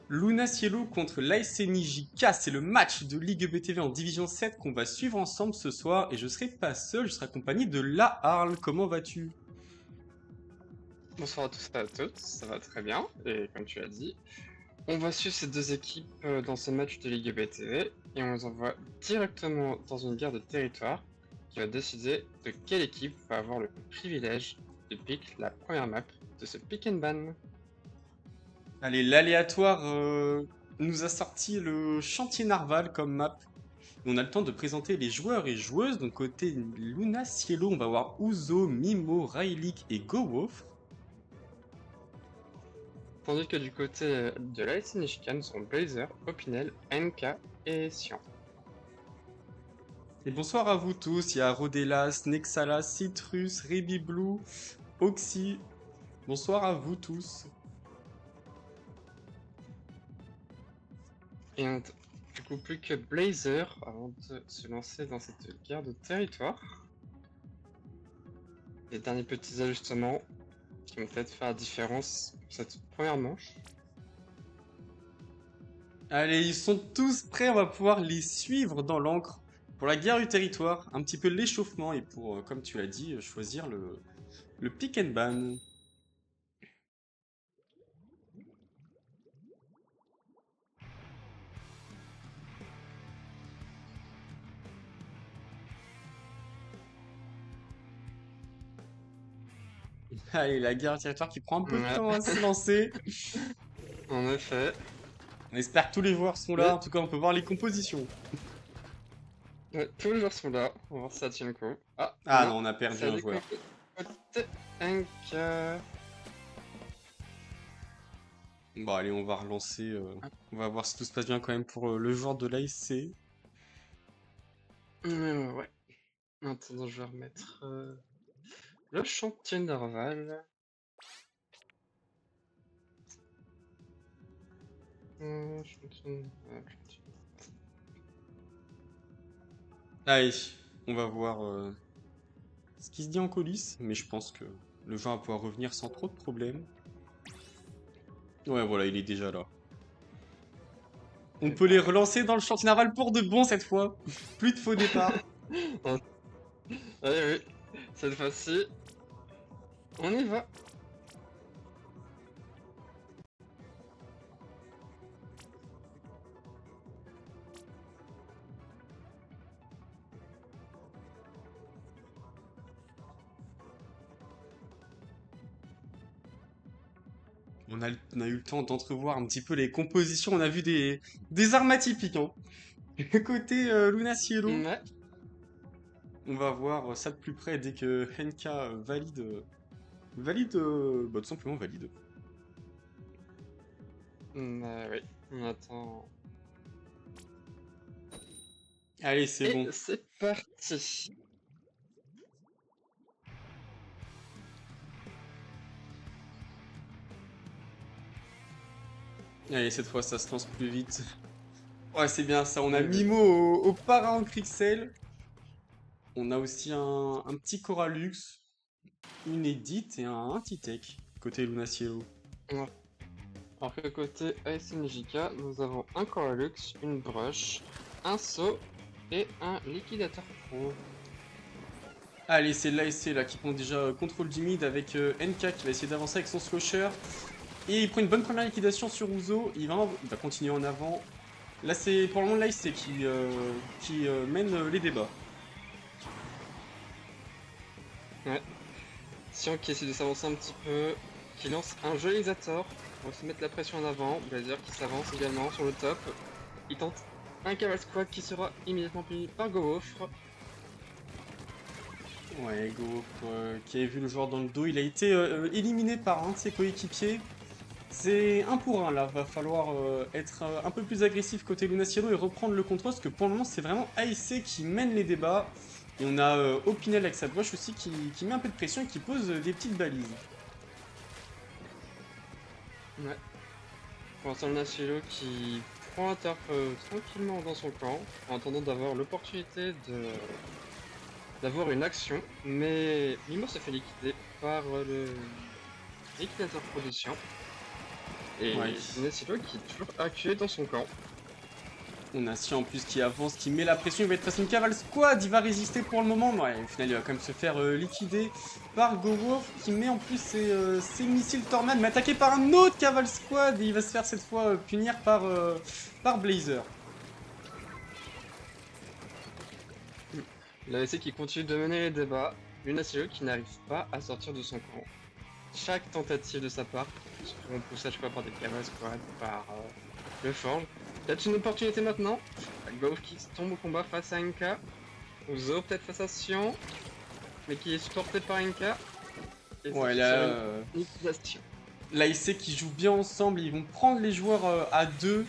Luna Cielo contre l'ASC Nijika, c'est le match de Ligue BTV en Division 7 qu'on va suivre ensemble ce soir et je serai pas seul, je serai accompagné de La Arle. Comment vas-tu? Bonsoir à tous et à toutes, ça va très bien, et comme tu as dit, on va suivre ces deux équipes dans ce match de Ligue BTV, et on les envoie directement dans une guerre de territoire qui va décider de quelle équipe va avoir le privilège de pick la première map de ce pick and ban. Allez, l'aléatoire nous a sorti le chantier Narval comme map. On a le temps de présenter les joueurs et joueuses. Donc côté Luna Cielo, on va voir Uzo, Mimo, Raylik et GoWolf. Tandis que du côté de l'AS Nishika, nous serons Blazer, Opinel, NK et Sian. Et bonsoir à vous tous, il y a Rodelas, Nexala, Citrus, Rebi Blue, Oxy. Bonsoir à vous tous. Et on du coup plus que Blazer avant de se lancer dans cette guerre de territoire. Les derniers petits ajustements qui vont peut-être faire la différence pour cette première manche. Allez, ils sont tous prêts, on va pouvoir les suivre dans l'encre pour la guerre du territoire, un petit peu l'échauffement et pour, comme tu l'as dit, choisir le pick and ban. Allez, la guerre du territoire qui prend un peu de Ouais, temps à se lancer. en effet. On espère que tous les joueurs sont là, Mais en tout cas on peut voir les compositions. ouais, tous les joueurs sont là. On va voir si ça tient le coup. Ah, Ah non, non, on a perdu ça un déconne joueur. côté NK. Bon allez, on va relancer, on va voir si tout se passe bien quand même pour le joueur de l'ASC. Ouais. Maintenant, je vais remettre le chantier Narval. Chantier Narval. Allez, on va voir ce qui se dit en coulisses, mais je pense que le joueur va pouvoir revenir sans trop de problèmes. Ouais, voilà, il est déjà là. On Et peut les bah, relancer dans le chantier naval pour de bon cette fois. Plus de faux départ. ouais. Allez, oui, cette fois-ci, on y va. On a eu le temps d'entrevoir un petit peu les compositions. On a vu des armes atypiques. Hein. Côté Luna Cielo, Ouais. on va voir ça de plus près dès que Henka valide. Valide. Bah, tout simplement valide. Oui, on attend. Allez, c'est Et bon. c'est parti. Allez, cette fois, ça se lance plus vite. Ouais, c'est bien ça. On a Oui, oui. Mimo au para en Crixel. On a aussi un petit Coralux, une Edit et un Titech côté Luna Cielo. Ouais. Alors que côté ASMJK, nous avons un Coralux, une brush, un seau et un liquidateur pro. Allez, c'est l'ASC là qui prend déjà contrôle du mid avec NK qui va essayer d'avancer avec son slasher. Et il prend une bonne première liquidation sur Uzo. Il va continuer en avant. Là, c'est pour le moment l'ASC qui mène les débats. Ouais. Sion qui essaie de s'avancer un petit peu, qui lance un joli Zator pour se mettre la pression en avant. Blazer qui s'avance également sur le top. Il tente un Cabal Squad qui sera immédiatement puni par GoWolf. Ouais, Go, qui avait vu le joueur dans le dos, il a été éliminé par un de ses coéquipiers. C'est un pour un là, va falloir être un peu plus agressif côté Luna Cielo et reprendre le contrôle parce que pour le moment c'est vraiment ASC qui mène les débats. Et on a Opinel avec sa gauche aussi qui met un peu de pression et qui pose des petites balises. Ouais. Pour l'instant, le Nacielo qui prend la turf tranquillement dans son camp en attendant d'avoir l'opportunité d'avoir une action. Mais Mimo se fait liquider par le liquidateur production. Et Ouais. Lunacilo qui est toujours acculé dans son camp. On a Sia en plus qui avance, qui met la pression, il va être face à une Caval Squad, il va résister pour le moment, mais ouais, au final il va quand même se faire liquider par GoWolf qui met en plus ses missiles Tornade, mais attaqué par un autre Caval Squad et il va se faire cette fois punir par Blazer. L'AVC qui continue de mener les débats, Lunacilo qui n'arrive pas à sortir de son camp. Chaque tentative de sa part seront poussées à chaque fois par des Caval Squad, par le Forge. Peut-être une opportunité maintenant. Golf qui tombe au combat face à NK. Uzo peut-être face à Sion, mais qui est supporté par NK. Et Ouais, c'est là, sur une liquidation. l'AIC qui jouent bien ensemble, ils vont prendre les joueurs à deux.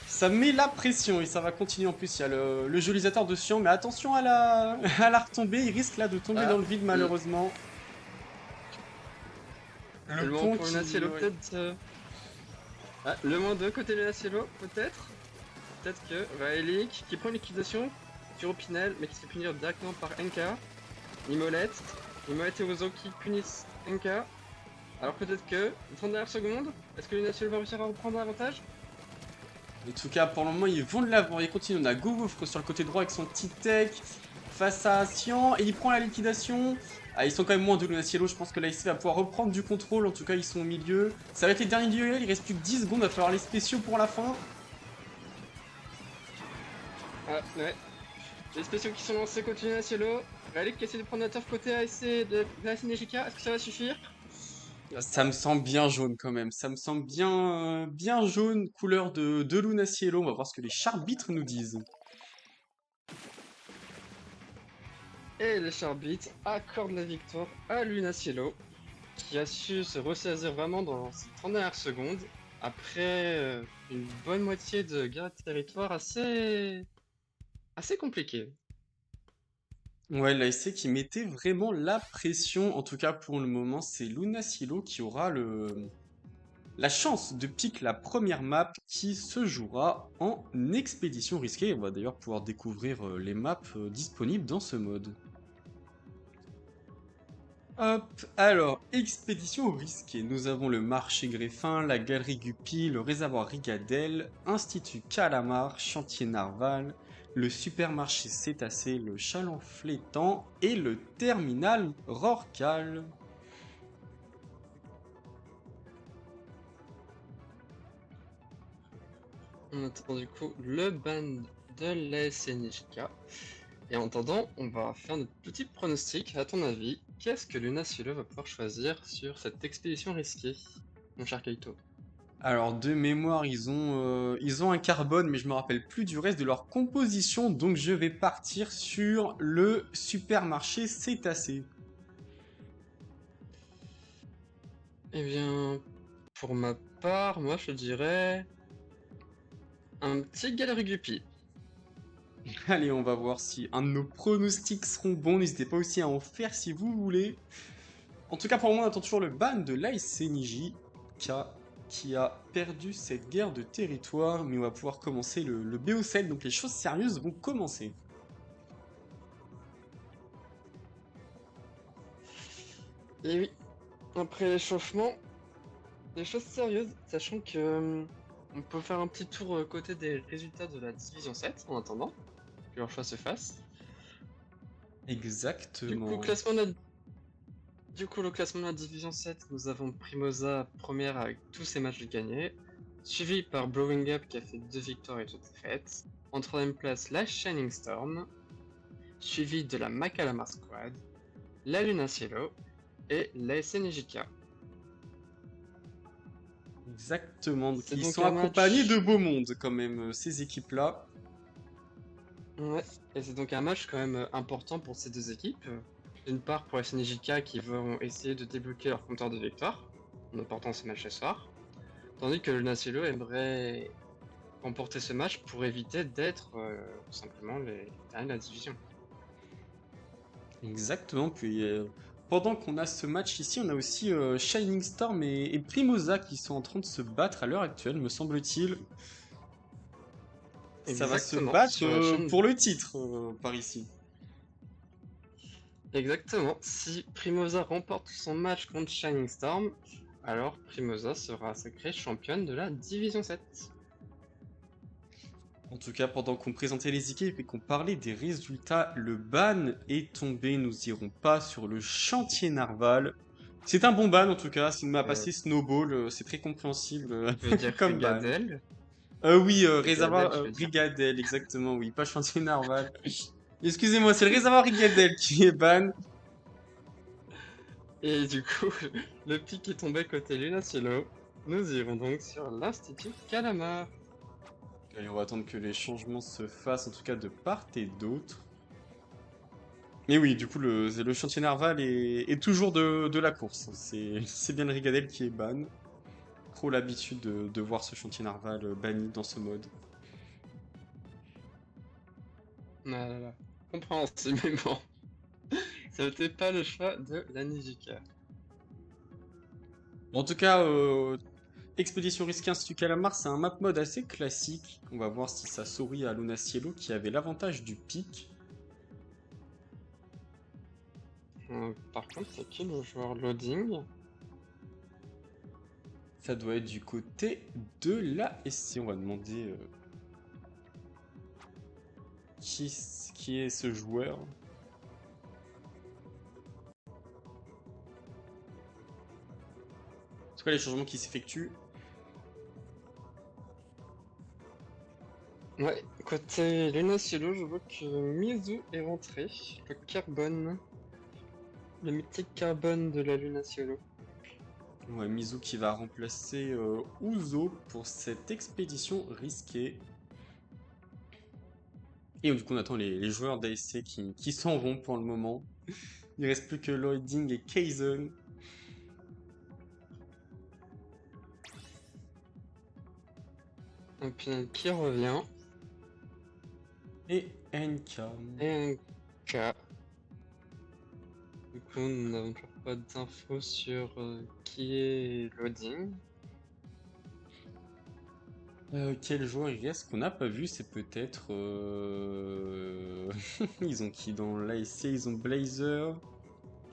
Ça met la pression et ça va continuer en plus. Il y a le geolisateur de Sion, mais attention à à la retombée, il risque là de tomber Ah, dans le vide malheureusement. Le pont moins pour Lunacilo ouais. peut-être. Ah, le moins 2 côté Lunacilo peut-être. Peut-être que Raelik qui prend une liquidation sur Opinel, mais qui se fait punir directement par NK. Nimolette et Uzo qui punissent NK. Alors peut-être que, 30 dernières secondes, est-ce que Lunacilo va réussir à reprendre l'avantage? En tout cas, pour le moment, ils vont de l'avant. Ils continuent. On a Gogofre sur le côté droit avec son petit tech face à Sian. Et il prend la liquidation. Ah, ils sont quand même moins de Lunacilo. Je pense que l'AIC va pouvoir reprendre du contrôle. En tout cas, ils sont au milieu. Ça va être les derniers duels. Il reste plus que 10 secondes. Il va falloir les spéciaux pour la fin. Ah ouais. Les spéciaux qui sont lancés côté Lunacilo. Raelik qui essaie de prendre la turf côté ASC de la SNJK. Est-ce que ça va suffire? Ça me semble bien jaune quand même. Ça me semble bien jaune, couleur de Lunacilo. On va voir ce que les charbitres nous disent. Et les Charbites accordent la victoire à Lunacilo, qui a su se ressaisir vraiment dans ces 30 dernières secondes, après une bonne moitié de guerre de territoire assez compliquée. Ouais, l'ASC qui mettait vraiment la pression. En tout cas, pour le moment, c'est Lunacilo qui aura la chance de pick la première map qui se jouera en expédition risquée. On va d'ailleurs pouvoir découvrir les maps disponibles dans ce mode. Hop, alors, expédition risquée. Nous avons le marché Greffin, la galerie Guppy, le réservoir Rigadel, Institut Calamar, chantier Narval, le supermarché Cétacé, le chaland Flétan et le terminal Rorcal. On attend du coup le ban de la SNJK. Et en attendant, on va faire notre petit pronostic. À ton avis, qu'est-ce que Lunacilo va pouvoir choisir sur cette expédition risquée, mon cher Kaito? Alors de mémoire, ils ont un carbone, mais je me rappelle plus du reste de leur composition, donc je vais partir sur le supermarché Cétacé. Eh bien, pour ma part, moi je dirais un petit Galerie Guppy. Allez, on va voir si un de nos pronostics seront bons. N'hésitez pas aussi à en faire si vous voulez. En tout cas, pour le moment, on attend toujours le ban de l'ASCNJ qui a perdu cette guerre de territoire, mais on va pouvoir commencer le BO7, donc les choses sérieuses vont commencer. Et oui, après l'échauffement, des choses sérieuses, sachant que on peut faire un petit tour côté des résultats de la division 7 en attendant que leur choix se fasse. Du coup, Exactement. le classement de la division 7, nous avons Primoza première avec tous ses matchs gagnés, suivi par Blowing Up qui a fait 2 victoires et 2 défaites. En troisième place, la Shining Storm, suivi de la Macalamar Squad, la Lunacilo et la SNJK. Exactement. Donc C'est ils donc sont un accompagnés match. de beau monde quand même, ces équipes-là. Ouais, et c'est donc un match quand même important pour ces deux équipes. D'une part pour la SNJK qui vont essayer de débloquer leur compteur de victoire en apportant ce match ce soir, tandis que le Nacilo aimerait remporter ce match pour éviter d'être tout simplement les derniers de la division. Exactement. Puis pendant qu'on a ce match ici, on a aussi Shining Storm et Primoza qui sont en train de se battre à l'heure actuelle, me semble-t-il. Ça va se Exactement, battre sur la chaîne. pour le titre par ici. Exactement, si Primoza remporte son match contre Shining Storm, alors Primoza sera sacrée championne de la Division 7. En tout cas, pendant qu'on présentait les équipes et qu'on parlait des résultats, le ban est tombé. Nous irons pas sur le chantier narval. C'est un bon ban en tout cas. S'il m'a passé Snowball, c'est très compréhensible Tu veux dire comme ban. Gadel? Oui, Brigadel, réservoir je veux dire. Brigadel, exactement, oui, pas chantier narval. Excusez-moi, c'est le réservoir Brigadel qui est ban. Et du coup, le pic est tombé côté Lunacielo. Nous irons donc sur l'Institut Calamar. Allez, on va attendre que les changements se fassent, en tout cas de part et d'autre. Mais oui, du coup, le chantier narval est toujours de la course. C'est bien le Rigadel qui est ban. Trop l'habitude de voir ce chantier narval banni dans ce mode. Ah là là, compréhensible, mais bon. Ça n'était pas le choix de la Nijika. Bon, en tout cas, Expédition risquée Institut Calamar, c'est un map mode assez classique. On va voir si ça sourit à Luna Cielo qui avait l'avantage du pic. Par contre, c'est qui le joueur loading? Ça doit être du côté de la SC. On va demander qui est ce joueur. En tout cas, les changements qui s'effectuent. Ouais, côté Lunacielo, je vois que Mizu est rentré. Le carbone. Le mythique carbone de la Lunacielo. Ouais, Mizu qui va remplacer Uzo pour cette expédition risquée. Et du coup, on attend les joueurs d'ASC qui s'en vont pour le moment. Il reste plus que Lloyding et Kaizen. Un final qui revient. Et NK. Et un K. Du coup, nous n'avons toujours pas d'infos sur qui est loading. Quel joueur il reste qu'on n'a pas vu? C'est peut-être. Ils ont qui dans l'ASC? Ils ont Blazer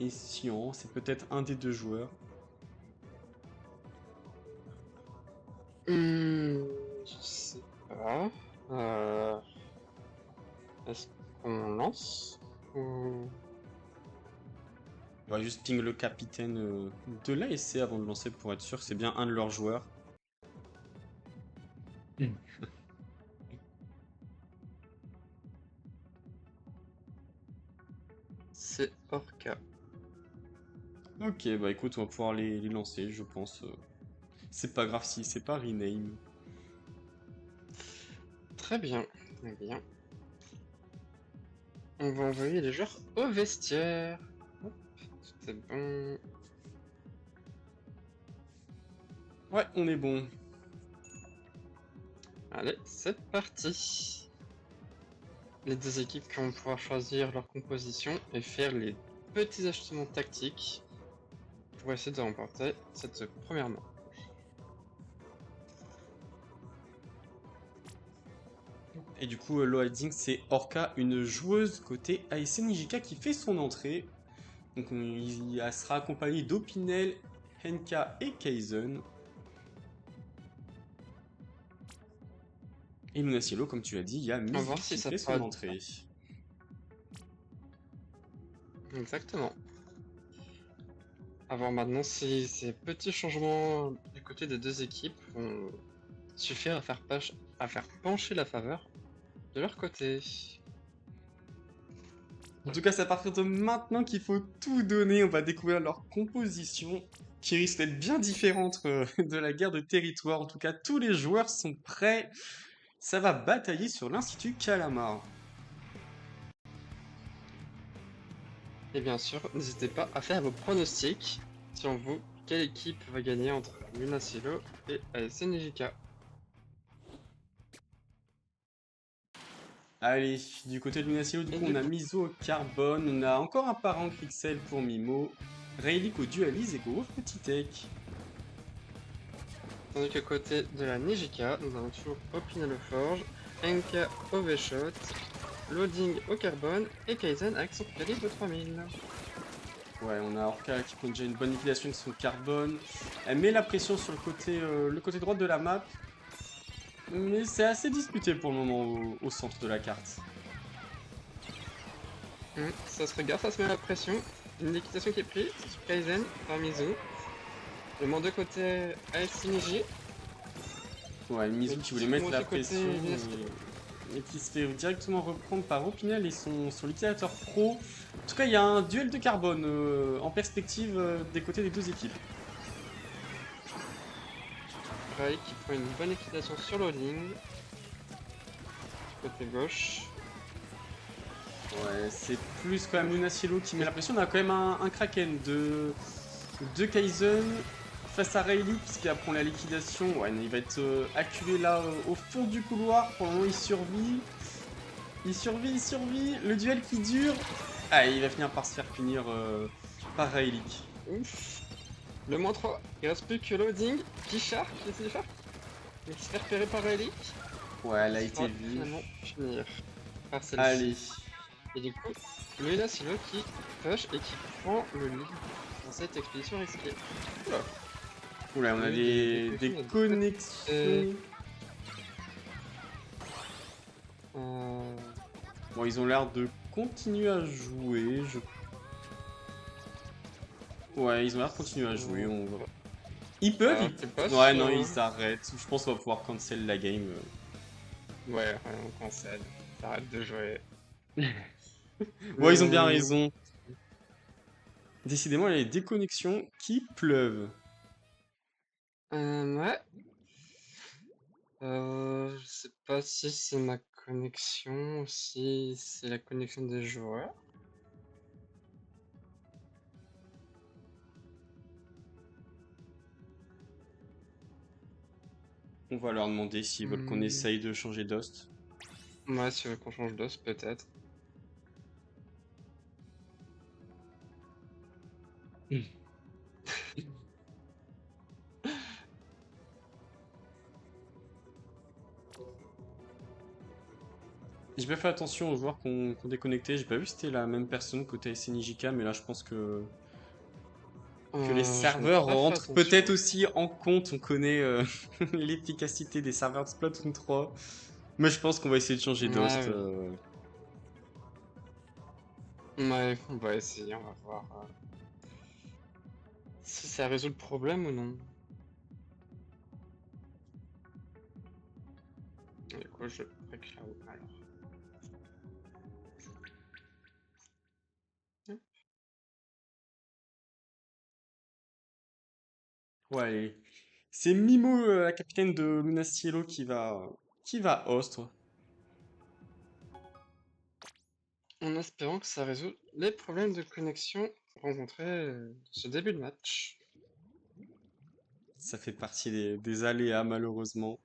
et Sion. C'est peut-être un des deux joueurs. Je sais pas. Est-ce qu'on lance ou... On va juste ping le capitaine de l'ASC avant de lancer pour être sûr que c'est bien un de leurs joueurs. C'est Orca. Ok, bah écoute, on va pouvoir les lancer, je pense. C'est pas grave si c'est pas rename. Très bien, très bien. On va envoyer les joueurs au vestiaire. Hop, tout est bon. Ouais, on est bon. Allez, c'est parti. Les deux équipes qui vont pouvoir choisir leur composition et faire les petits ajustements tactiques pour essayer de remporter cette première manche. Et du coup, Loading, c'est Orca, une joueuse côté ASC Nijika qui fait son entrée. Donc, elle sera accompagnée d'Opinel, Henka et Kaizen. Et Luna Cielo, comme tu l'as dit, il y a Mizu voir si qui ça fait son fera- entrée. Exactement. À voir maintenant si ces petits changements du côté des deux équipes vont suffire à faire pencher la faveur de leur côté. En tout cas, c'est à partir de maintenant qu'il faut tout donner. On va découvrir leur composition qui risque d'être bien différente de la guerre de territoire. En tout cas, tous les joueurs sont prêts. Ça va batailler sur l'Institut Calamar. Et bien sûr, n'hésitez pas à faire vos pronostics sur vous, quelle équipe va gagner entre Lunacielo et ASC Nijika. Allez, du côté de Lunacielo, du coup, on a Mizo au carbone. On a encore un parent Crixel pour Mimo. Rayleigh au dualise et Go petit tech. Tandis que côté de la Nijika, nous avons toujours Opina le Forge, Enka au V-Shot, Loading au carbone et Kaizen avec son calibre 3000. Ouais, on a Orca qui prend déjà une bonne liquidation avec son carbone. Elle met la pression sur le côté droit de la map. Mais c'est assez disputé pour le moment au centre de la carte. Ça se regarde, ça se met la pression. Une liquidation qui est prise sur Kaizen par Mizu. Le monde de côté AS Niji. Ouais, Mizu qui voulait mettre la pression, Côté... mais qui se fait directement reprendre par Opinel et son liquidateur pro. En tout cas, il y a un duel de carbone en perspective des côtés des deux équipes. Rai qui prend une bonne liquidation sur loading. Côté gauche. Ouais, c'est plus quand même Luna Cielo qui met la pression. On a quand même un Kraken de Kaizen face à Rayleigh qui apprend la liquidation. Ouais, il va être acculé là au fond du couloir. Pour le moment, il survit. Il survit. Le duel qui dure. Ah, il va finir par se faire punir par Rayleigh. Ouf. Le moins 3. Il reste plus que loading. T-Shark, il se fait repérer par Riley. Ouais, elle a été vue. Finalement finir par celle-ci. Allez. Et du coup, Luna Silo qui push et qui prend le lead dans cette expédition risquée. Oula, on a des connexions. Bon, ils ont l'air de continuer à jouer. Ouais, ils ont l'air de continuer à jouer. On va... Ils peuvent, Ouais, non, ils s'arrêtent. Je pense qu'on va pouvoir cancel la game. Ouais, on cancel. T'arrêtes de jouer. Ouais, ils ont bien raison. Décidément, il y a des déconnexions qui pleuvent. Ouais. Je sais pas si c'est ma connexion ou si c'est la connexion des joueurs. On va leur demander s'ils veulent qu'on essaye de changer d'host. Ouais, si on change d'host, peut-être. J'ai pas fait attention aux joueurs qu'on déconnectait. J'ai pas vu si c'était la même personne côté SNJK, mais là je pense que les serveurs rentrent peut-être aussi en compte. On connaît l'efficacité des serveurs de Splatoon 3. Mais je pense qu'on va essayer de changer d'host. Ouais, on va essayer, on va voir si ça résout le problème ou non. Du coup, je réclame alors. Ouais, c'est Mimo, la capitaine de Luna Cielo, qui va host. En espérant que ça résout les problèmes de connexion rencontrés ce début de match. Ça fait partie des aléas, malheureusement.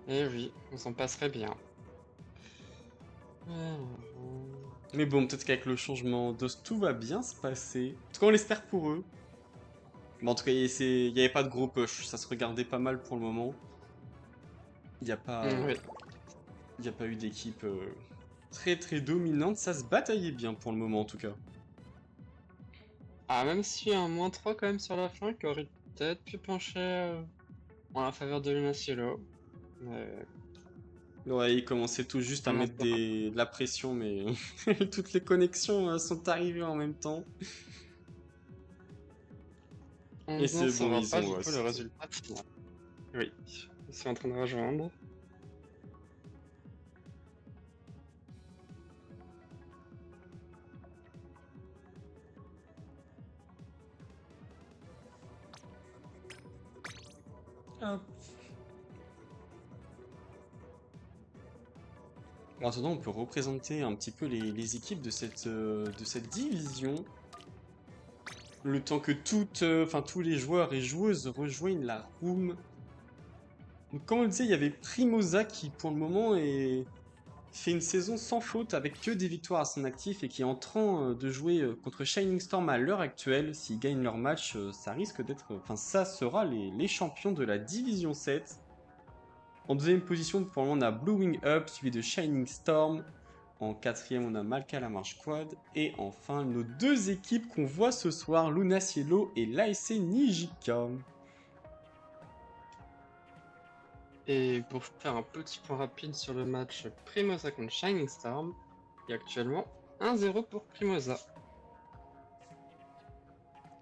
Eh oui, on s'en passerait bien. Mais bon, peut-être qu'avec le changement d'host, tout va bien se passer. En tout cas, on l'espère pour eux. Bon, en tout cas, il n'y avait pas de gros push. Ça se regardait pas mal pour le moment. Il n'y a pas, Oui. il y a pas eu d'équipe très très dominante. Ça se bataillait bien pour le moment, en tout cas. Ah, même s'il y a un -3 quand même sur la fin, qui aurait peut-être pu pencher en la faveur de Luna Cielo. Ouais, il commençait tout juste à mettre de la pression, mais toutes les connexions sont arrivées en même temps. Et c'est bon, ils pas du tout le résultat final. Oui, ils sont en train de rejoindre. Hop. En attendant, on peut représenter un petit peu les équipes de cette division. Le temps que tous les joueurs et joueuses rejoignent la room. Donc, comme on le disait, il y avait Primoza qui, pour le moment, fait une saison sans faute avec que des victoires à son actif et qui est en train de jouer contre Shining Storm à l'heure actuelle. S'ils gagnent leur match, ça risque d'être... Enfin, ça sera les champions de la Division 7. En deuxième position, pour le moment, on a Blue Wing Up, suivi de Shining Storm. En quatrième, on a Malka la marche quad. Et enfin, nos deux équipes qu'on voit ce soir, Luna Cielo et l'ASC Nijika. Et pour faire un petit point rapide sur le match Primoza contre Shining Storm, il y a actuellement 1-0 pour Primoza.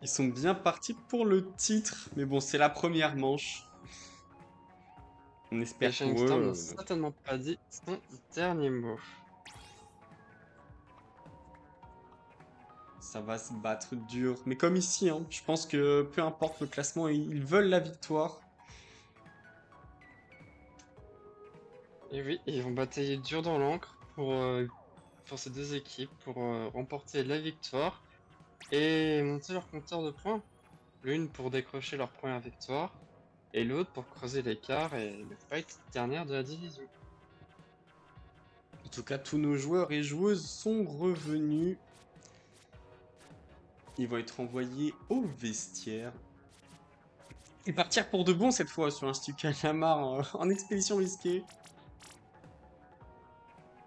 Ils sont bien partis pour le titre, mais bon, c'est la première manche. On Et espère Shining pour Storm eux. n'a certainement pas dit son dernier mot. Ça va se battre dur. Mais comme ici, hein, je pense que peu importe le classement, ils veulent la victoire. Et oui, ils vont batailler dur dans l'encre pour ces deux équipes, pour remporter la victoire et monter leur compteur de points. L'une pour décrocher leur première victoire, et l'autre pour creuser l'écart et ne pas être dernière de la division. En tout cas, tous nos joueurs et joueuses sont revenus. Ils vont être envoyés au vestiaire. Et partir pour de bon cette fois sur un Stuka Lamar en expédition risquée.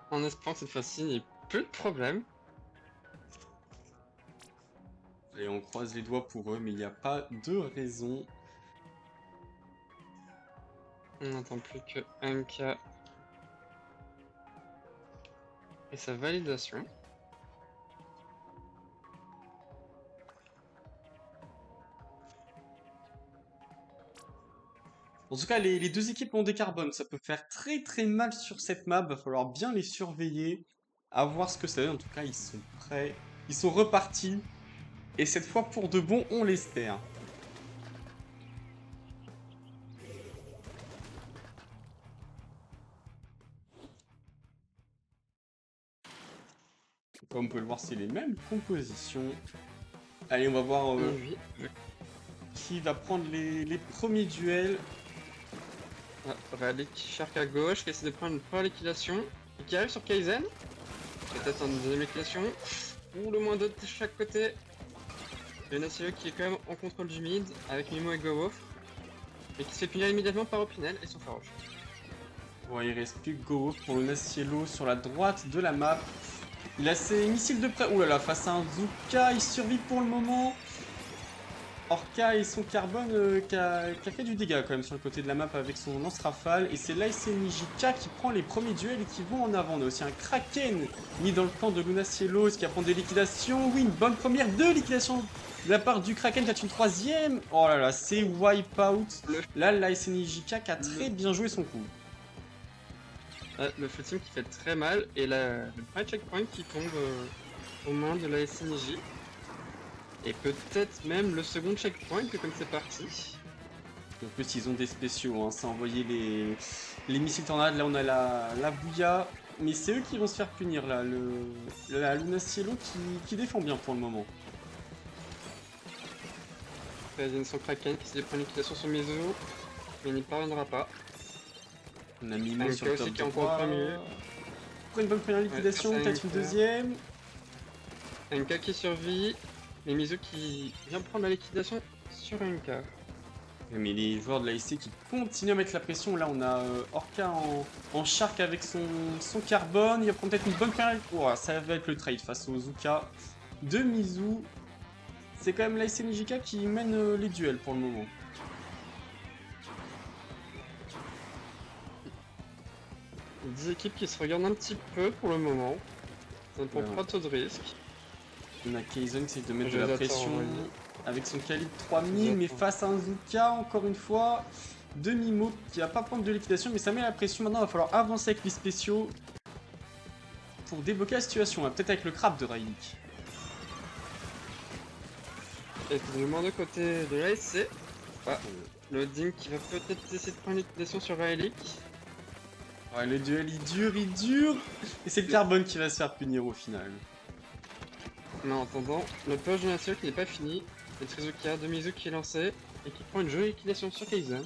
En espérant que cette fois-ci, il n'y ait plus de problème. Et on croise les doigts pour eux, mais il n'y a pas de raison. On n'entend plus que MK et sa validation. En tout cas, les deux équipes ont des carbones. Ça peut faire très très mal sur cette map. Va falloir bien les surveiller. À voir ce que ça donne. En tout cas, ils sont prêts. Ils sont repartis. Et cette fois, pour de bon, on l'espère. Comme on peut le voir, c'est les mêmes compositions. Allez, on va voir Oui. qui va prendre les premiers duels. Ah, Ralik Shark à gauche qui essaie de prendre une première liquidation et qui arrive sur Kaizen. Peut-être une deuxième liquidation. Ou le moins d'autres de chaque côté. Le Nacielo qui est quand même en contrôle du mid avec Mimo et GoWolf. Et qui se fait punir immédiatement par Opinel et son farouche. Ouais, il reste plus que Go pour le Nacielo sur la droite de la map. Il a ses missiles de près. Ouh là là, face à un Zuka, il survit pour le moment. Orca et son carbone qui a fait du dégât quand même sur le côté de la map avec son lance-rafale. Et c'est l'ASC Nijika qui prend les premiers duels et qui vont en avant. On a aussi un Kraken mis dans le camp de Luna Cielo qui va prendre des liquidations. Oui, une bonne première, deux liquidations de la part du Kraken, peut-être une troisième. Oh là là, c'est Wipeout. Là, l'ASC Nijika qui a très bien joué son coup. Le full team qui fait très mal et le premier checkpoint qui tombe aux mains de la SNJ. Et peut-être même le second checkpoint comme c'est parti. En plus ils ont des spéciaux, hein. Ça a envoyé les missiles tornades, là on a la bouilla. Mais c'est eux qui vont se faire punir là, la Luna Cielo qui défend bien pour le moment. Kaizen son Kraken qui s'est pris une liquidation sur Mizu, mais il n'y parviendra pas. On a Mimo sur le top qui est 3. encore mieux. Pour une bonne première liquidation, Ouais, peut-être une deuxième. MK qui survit, mais Mizu qui vient prendre la liquidation sur MK. Mais les joueurs de l'AIC qui continuent à mettre la pression. Là on a Orca en shark avec son carbone. Il va prendre peut-être une bonne première. Oh, ça va être le trade face au Zuka de Mizu. C'est quand même l'AIC Nijika qui mène les duels pour le moment. Des équipes qui se regardent un petit peu pour le moment. Ça ne prend pas trop de risques. On a Kaizen qui essaie de mettre Je de la les attends, pression oui. avec son calibre 3000, mais face à un Zuka, encore une fois, de Mimo qui va pas prendre de liquidation, mais ça met la pression. Maintenant, il va falloir avancer avec les spéciaux pour débloquer la situation, peut-être avec le crabe de Railik. Et finalement de côté de l'ASC, le Ding qui va peut-être essayer de prendre une liquidation sur Railik. Ouais, le duel il dure, et c'est le carbone qui va se faire punir au final. Mais en attendant, le push de Nacielo qui n'est pas fini, et Trizuka de Mizu qui est lancé, et qui prend une jolie liquidation sur Kaizen.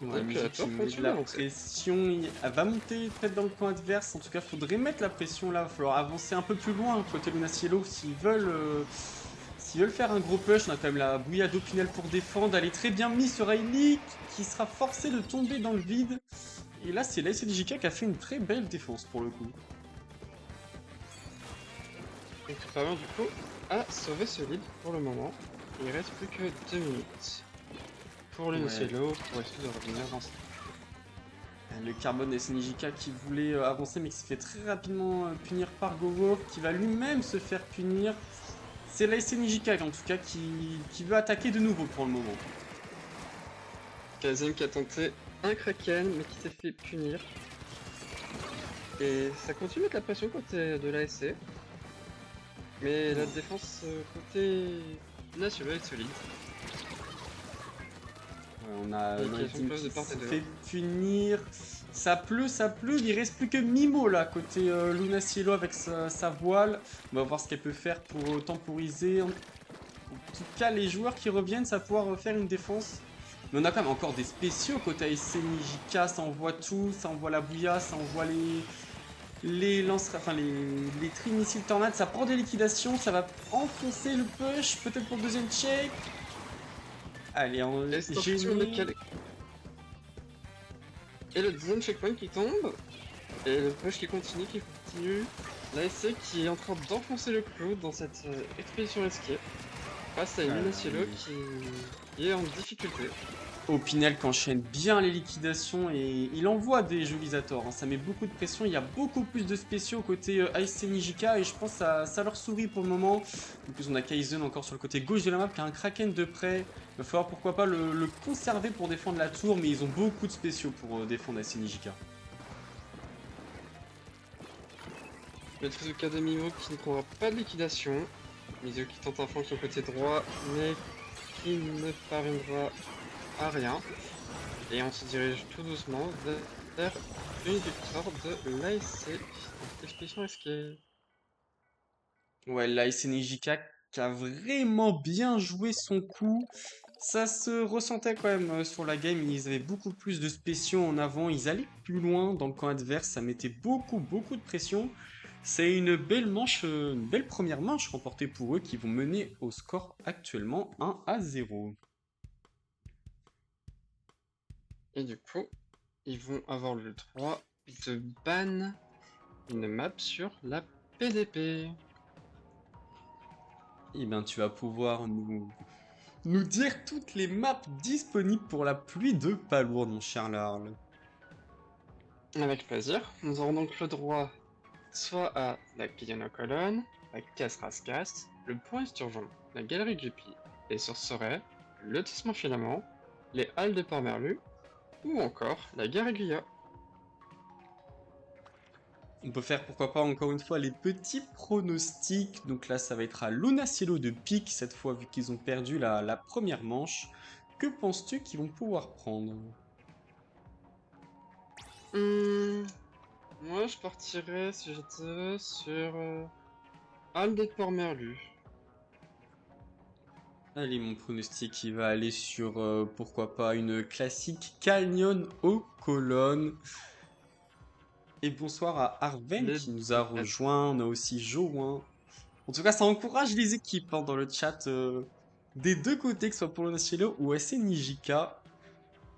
Ouais, Et puis Mizu la qui tour met continue de la d'avancer. pression, elle va monter peut-être dans le camp adverse, en tout cas faudrait mettre la pression là, il va falloir avancer un peu plus loin côté Luna Cielo s'ils veulent faire un gros push. On a quand même la bouilla d'Opinel pour défendre, elle est très bien mise sur Railik qui sera forcé de tomber dans le vide. Et là, c'est l'ASNJK qui a fait une très belle défense pour le coup. Donc ça parvient du coup à sauver ce lead pour le moment. Il reste plus que 2 minutes pour le Ouais. Nocielo pour essayer de revenir dans cette... Le Carbone SNJK qui voulait avancer mais qui se fait très rapidement punir par Gogo, qui va lui-même se faire punir. C'est la SNJK en tout cas qui veut attaquer de nouveau pour le moment. Kazem qui a tenté un Kraken mais qui s'est fait punir. Et ça continue de mettre la pression côté de l'ASC. Mais la défense côté national est solide. On a Et qui Noedim sont close qui de part et se d'autre. fait punir. Ça pleut, il reste plus que Mimo là, côté Luna Cielo avec sa voile. On va voir ce qu'elle peut faire pour temporiser. En tout cas, les joueurs qui reviennent, ça va pouvoir faire une défense. Mais on a quand même encore des spéciaux côté ASC Nijika, ça envoie tout, ça envoie la bouilla, ça envoie les lance, enfin les tri-missiles tornades, ça prend des liquidations, ça va enfoncer le push, peut-être pour le deuxième check. Allez, en génie. Et le deuxième checkpoint qui tombe. Et le push qui continue. L'ASC qui est en train d'enfoncer le clou dans cette expédition risquée. Face à une Luna Cielo qui est en difficulté. Opinel qui enchaîne bien les liquidations et il envoie des jolisators, hein. Ça met beaucoup de pression, il y a beaucoup plus de spéciaux côté ASC Nijika et je pense que ça leur sourit pour le moment. En plus on a Kaizen encore sur le côté gauche de la map qui a un Kraken de près. Il va falloir pourquoi pas le conserver pour défendre la tour, mais ils ont beaucoup de spéciaux pour défendre ASC Nijika. Maîtrise de Mimo qui ne prendra pas de liquidation. Mizo qui tente un flanc sur le côté droit mais qui ne parviendra à rien. Et on se dirige tout doucement vers une victoire de l'ASC dans cette expédition risquée. Ouais, l'ASC Nijika qui a vraiment bien joué son coup. Ça se ressentait quand même sur la game, ils avaient beaucoup plus de spéciaux en avant, ils allaient plus loin dans le camp adverse, ça mettait beaucoup de pression. C'est une belle manche, une belle première manche remportée pour eux qui vont mener au score actuellement 1-0. Et du coup, ils vont avoir le droit de ban une map sur la PDP. Et bien tu vas pouvoir nous dire toutes les maps disponibles pour la pluie de Palourde, mon cher Larl. Avec plaisir. Nous aurons donc le droit soit à la Piano Colonne, la Casse Rascasse, le Point Esturgeon, la Galerie Guppy, les Sourcerets, le Tissement Filament, les Halles de Port-Merlu, ou encore la Gare Aiguilla. On peut faire pourquoi pas encore une fois les petits pronostics. Donc là ça va être à Luna Cielo de pique cette fois vu qu'ils ont perdu la première manche. Que penses-tu qu'ils vont pouvoir prendre? Moi je partirais si j'étais sur Halles de Port-Merlu. Allez, mon pronostic il va aller sur pourquoi pas une classique Canyon aux colonnes. Et bonsoir à Arven Les qui nous a bêtes. rejoint. On a aussi Join. En tout cas, ça encourage les équipes hein, dans le chat des deux côtés, que ce soit pour le Cielo ou SC Nijika.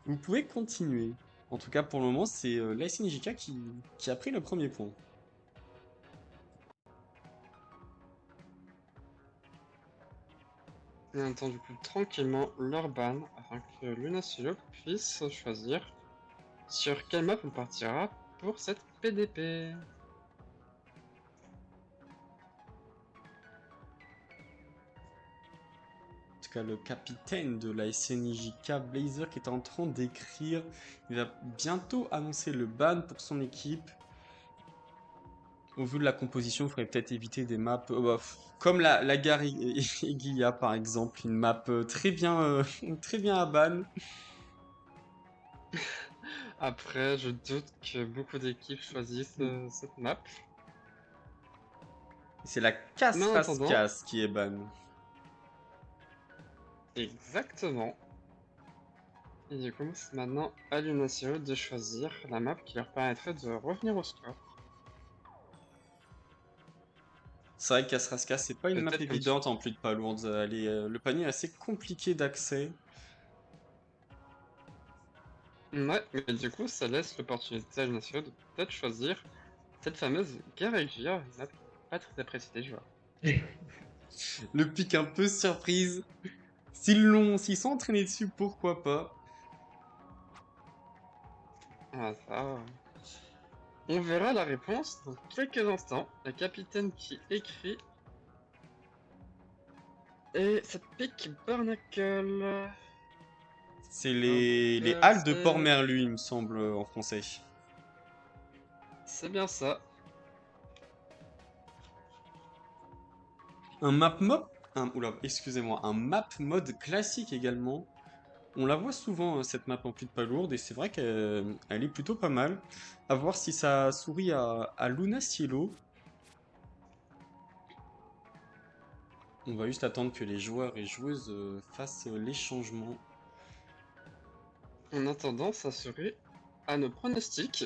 Vous pouvez continuer. En tout cas, pour le moment, c'est l'AS Nijika qui a pris le premier point. Et on attend du coup tranquillement leur ban afin que Luna Silo puisse choisir sur quelle map on partira pour cette PDP. En tout cas, le capitaine de l'AS Nijika, Blazer, qui est en train d'écrire. Il va bientôt annoncer le ban pour son équipe. Au vu de la composition, il faudrait peut-être éviter des maps comme la gare Aiguilla, par exemple. Une map très bien à ban. Après, je doute que beaucoup d'équipes choisissent cette map. C'est la Mais en attendant, casse-rascasse qui est ban. exactement. Et du coup, c'est maintenant à Lunasio de choisir la map qui leur permettrait de revenir au score. C'est vrai que Casrasca, c'est pas une map Peut-être comme tu... évidente en plus de Palourde. Le panier est assez compliqué d'accès. Ouais, mais du coup, ça laisse l'opportunité à Lunacio de peut-être choisir cette fameuse guerre avec Gia, une map pas très appréciée des joueurs. Le pic un peu surprise. S'ils sont entraînés dessus, pourquoi pas? Ah, ça, on verra la réponse dans quelques instants. Le capitaine qui écrit. Et ça pique Barnacle. C'est les Barnacle, Halles de Port-Merlu, il me semble, en français. c'est bien ça. Un map mode, oula, excusez-moi, un map mode classique également. On la voit souvent, cette map en plus de pas lourde, et c'est vrai qu'elle est plutôt pas mal. À voir si ça sourit à Luna Cielo. On va juste attendre que les joueurs et joueuses fassent les changements. En attendant, ça serait à nos pronostics.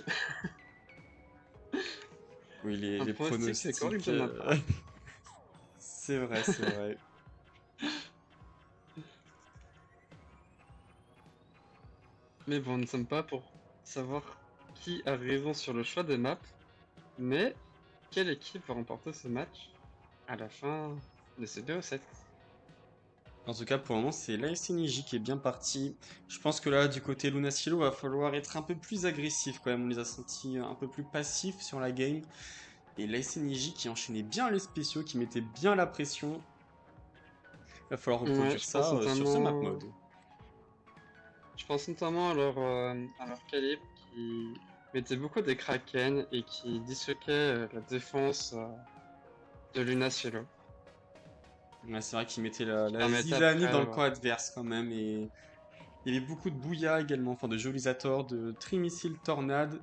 Oui, Un les pronostic, c'est correct pronostics, de ma part. c'est vrai, c'est vrai. Mais bon, nous ne sommes pas pour savoir qui a raison sur le choix des maps, mais quelle équipe va remporter ce match à la fin de ces 2 7. En tout cas, pour le moment, c'est l'AS Niji qui est bien parti. Je pense que là, du côté Luna Cielo, va falloir être un peu plus agressif quand même. On les a sentis un peu plus passifs sur la game. Et l'AS Niji qui enchaînait bien les spéciaux, qui mettait bien la pression. Va falloir Ouais, reproduire ça sur ce map mode. je pense notamment à leur calibre qui mettait beaucoup des Kraken et qui disloquait la défense de Luna Cielo, Ouais, c'est vrai qu'ils mettaient qui la permettait zizanie après, dans le camp adverse quand même. Et il y avait beaucoup de bouillas également, enfin de Jolisators, de Trimissile Tornade.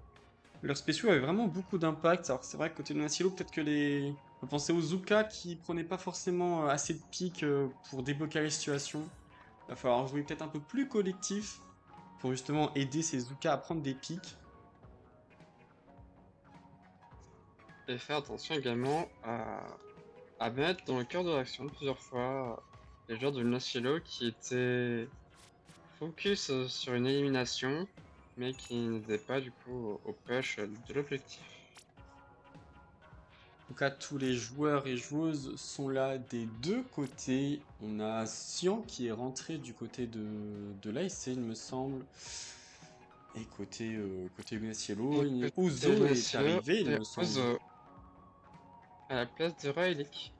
Leurs spéciaux avaient vraiment beaucoup d'impact. Alors c'est vrai que côté Luna Cielo, peut-être que les... On peut penser aux Zuka qui prenaient pas forcément assez de piques pour débloquer la situation. Va falloir jouer peut-être un peu plus collectif pour justement aider ces Zuka à prendre des piques. et faire attention également à mettre dans le cœur de l'action plusieurs fois les joueurs de Luna Cielo qui étaient focus sur une élimination, mais qui n'étaient pas du coup au push de l'objectif. En tout cas, tous les joueurs et joueuses sont là des deux côtés. On a Sian qui est rentré du côté de l'ASC, il me semble. Et côté Luna Cielo, Et côté Ozo Luna est Cielo, arrivé, il c'est me semble. Ozo à la place de Rayleigh.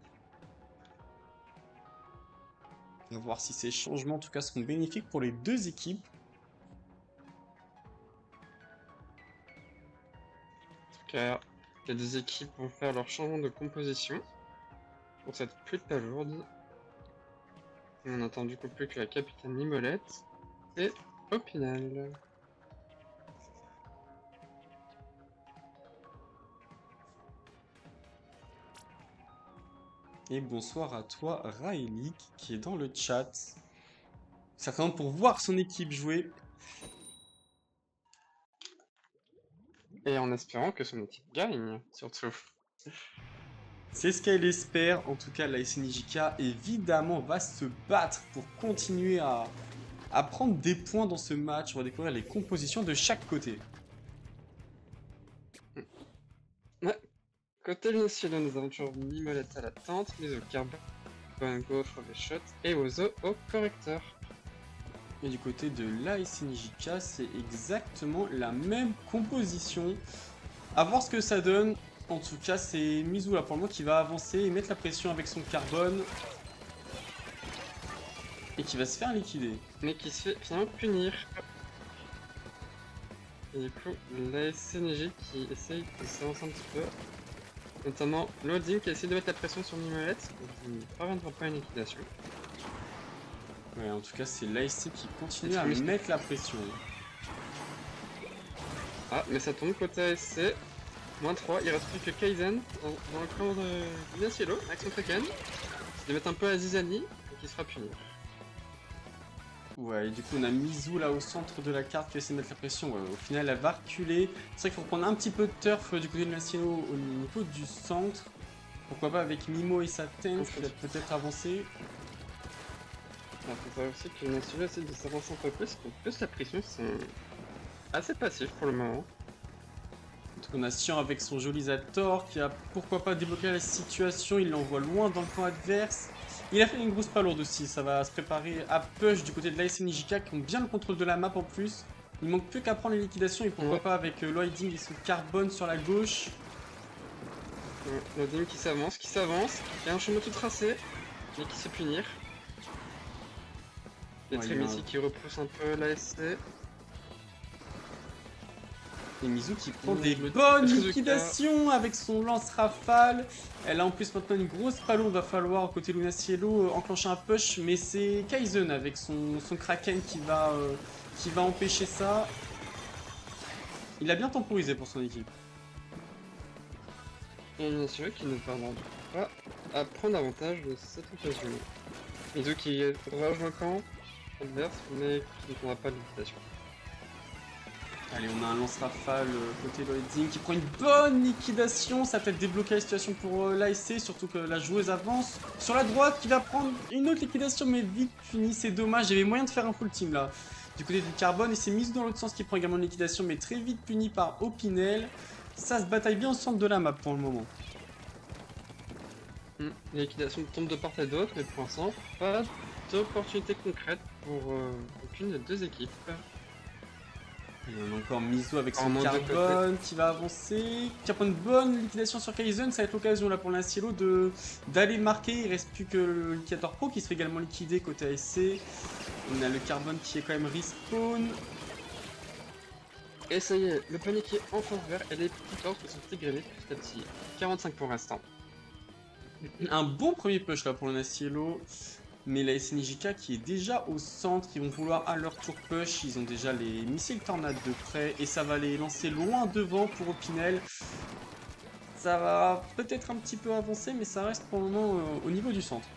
On va voir si ces changements, en tout cas, seront bénéfiques pour les deux équipes. En tout cas, les deux équipes vont faire leur changement de composition pour cette pluie de palourde. Et on attend du coup plus que la capitaine Limolette et Opinel. Et bonsoir à toi, Raelik, qui est dans le chat. Certainement pour voir son équipe jouer. Et en espérant que son équipe gagne, surtout. C'est ce qu'elle espère. En tout cas, la SNJK, évidemment, va se battre pour continuer à prendre des points dans ce match. On va découvrir les compositions de chaque côté. Ouais. Côté national, nous avons toujours Limolette à la tente, mais au carbone, gaufre les shots et Ozo au correcteur. Et du côté de la SNJK, c'est exactement la même composition. À voir ce que ça donne. En tout cas, c'est Mizu là pour le moment qui va avancer et mettre la pression avec son carbone. Et qui va se faire liquider. Mais qui se fait finalement punir. Et du coup, la SNJ qui essaye de s'avancer un petit peu. Notamment Loading qui essaie de mettre la pression sur Mimolette, qui ne parviendra pas à une liquidation. Ouais, en tout cas, c'est l'ASC qui continue à mettre la pression. Ah, mais ça tombe côté ASC. -3, il reste plus que Kaizen dans le camp de Cielo avec son Kraken. Il va mettre un peu à Zizani et qui sera puni. Ouais, et du coup, on a Mizu là au centre de la carte qui essaie de mettre la pression. Ouais, au final, elle va reculer. C'est vrai qu'il faut prendre un petit peu de turf du côté de Naciano au niveau du centre. Pourquoi pas avec Mimo et sa tente qui va peut-être avancer. Il faut savoir aussi que Naciano essaie de s'avancer un peu plus. Donc plus la pression assez passif pour le moment. Donc on a Sion avec son joli Zator qui a pourquoi pas débloqué la situation, il l'envoie loin dans le camp adverse. Il a fait une grosse palourde aussi, ça va se préparer à push du côté de la SNJK qui ont bien le contrôle de la map en plus. Il manque plus qu'à prendre les liquidations et pourquoi Ouais. pas avec Lloyding et son carbone sur la gauche. Loading qui s'avance, il y a un chemin tout tracé, mais qui se fait punir. Il y a Ouais, il y a Trémissi qui repousse un peu l'ASC. Et Mizu qui prend Mmh, des le bonnes Trizuka. liquidations avec son lance-rafale. Elle a en plus maintenant une grosse palo, va falloir côté Luna Cielo enclencher un push, mais c'est Kaizen avec son Kraken qui va empêcher ça. Il a bien temporisé pour son équipe. Et bien sûr qui ne pardonne pas à prendre avantage de cette occasion. Mizu qui rage le camp adverse, mais qui ne prendra pas de liquidation. Allez, on a un lance-rafale côté Lloyding qui prend une bonne liquidation. Ça va peut-être débloquer la situation pour l'ASC, surtout que la joueuse avance. Sur la droite, qui va prendre une autre liquidation, mais vite fini. C'est dommage, il y avait moyen de faire un full team là. Du côté du carbone, et c'est Mizu dans l'autre sens qui prend également une liquidation, mais très vite puni par Opinel. Ça se bataille bien au centre de la map pour le moment. Les liquidations tombent de part et d'autre, mais pour l'instant, pas d'opportunité concrète pour aucune des deux équipes. Et on a encore Mizu avec son Vraiment de carbone qui va avancer, qui va prendre une bonne liquidation sur Kaizen. Ça va être l'occasion là pour l'Incielo d'aller marquer. Il reste plus que le liquidateur pro qui se fait également liquider côté ASC. On a le carbone qui est quand même respawn. Et ça y est, le panier qui est enfin vert et les petits torses qui sont dégradés petit à petit. 45 pour l'instant. Un bon premier push là pour le Nacielo. Mais la SNJK qui est déjà au centre, ils vont vouloir à leur tour push. Ils ont déjà les missiles tornades de près et ça va les lancer loin devant pour Opinel. Ça va peut-être un petit peu avancer, mais ça reste pour le moment au niveau du centre.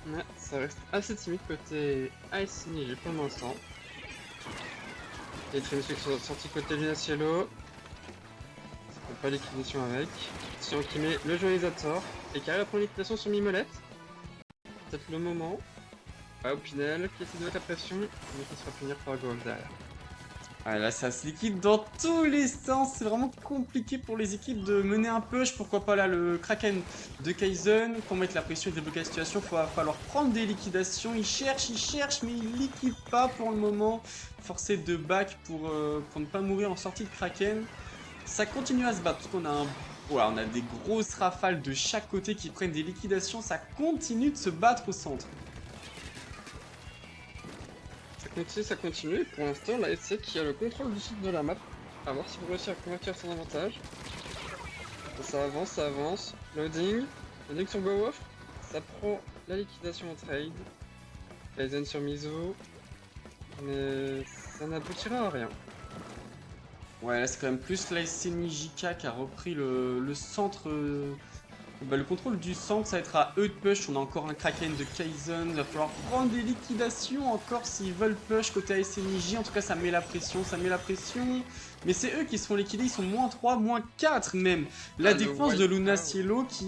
Ouais, ça reste assez timide côté ASNJ pour l'instant. Les Trémissi qui sont sortis côté Luna Cielo. Ça prend pas liquidation avec. Sion qui met le joyalisator et qui arrive à prendre liquidation sur Mimolette. Peut-être le moment. Ah, Opinel qui essaie de mettre la pression, mais qui se fera punir par Gold derrière. Ah, là, ça se liquide dans tous les sens. C'est vraiment compliqué pour les équipes de mener un push. Pourquoi pas là le Kraken de Kaizen. Pour mettre la pression et débloquer la situation, il va falloir prendre des liquidations. Il cherche, mais il liquide pas pour le moment. Forcé de back pour ne pas mourir en sortie de Kraken. Ça continue à se battre parce qu'on a on a des grosses rafales de chaque côté qui prennent des liquidations. Ça continue de se battre au centre. Ça continue, et pour l'instant, la SC qui a le contrôle du sud de la map. A voir si vous réussissez à convertir son avantage. Ça avance. Loading sur Go-Off. Ça prend la liquidation en trade. Kaizen sur Mizu. Mais ça n'aboutira à rien. Ouais, là c'est quand même plus la SNJK qui a repris le centre. Le contrôle du centre, ça va être à eux de push. On a encore un Kraken de Kaizen. Il va falloir prendre des liquidations encore s'ils veulent push côté ASNJ. En tout cas, ça met la pression, Mais c'est eux qui se font liquider. Ils sont moins 3, moins 4 même. La défense de Luna Cielo qui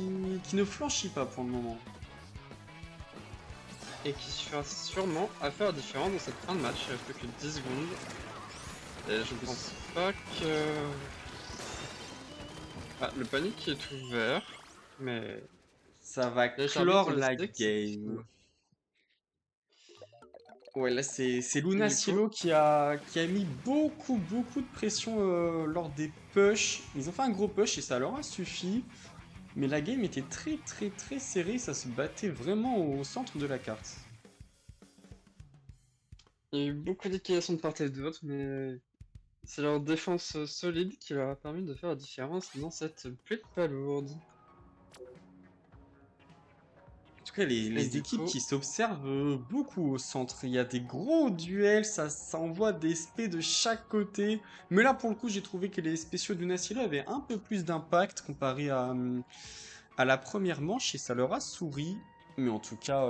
ne flanchit pas pour le moment. Et qui sera sûrement à faire la différence dans cette fin de match. Il reste plus que 10 secondes. Et je ne pense pas que... Ah, le panique est ouvert. Mais ça va clore la game. Ouais, là c'est Luna Cielo qui a mis beaucoup de pression lors des pushs. Ils ont fait un gros push et ça leur a suffi. Mais la game était très serrée, ça se battait vraiment au centre de la carte. il y a eu beaucoup d'équilibrations de part et d'autre, mais c'est leur défense solide qui leur a permis de faire la différence dans cette pluie de palourde. En tout cas, les équipes qui s'observent beaucoup au centre. Il y a des gros duels, ça envoie des SP de chaque côté. Mais là, pour le coup, j'ai trouvé que les spéciaux de Nacielo avaient un peu plus d'impact comparé à la première manche et ça leur a souri. Mais en tout cas,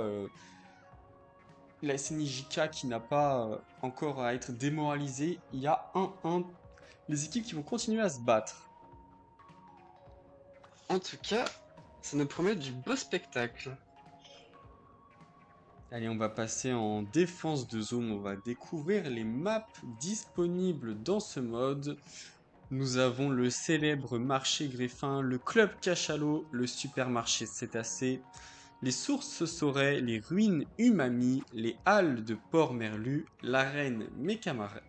la SNJK qui n'a pas encore à être démoralisée, il y a 1-1. Les équipes qui vont continuer à se battre. En tout cas, ça nous promet du beau spectacle. Allez, on va passer en défense de zone. On va découvrir les maps disponibles dans ce mode. Nous avons le célèbre marché Greffin, le club Cachalot, le supermarché Cétacé, les sources Soray, les ruines Umami, les halles de Port-Merlu, l'arène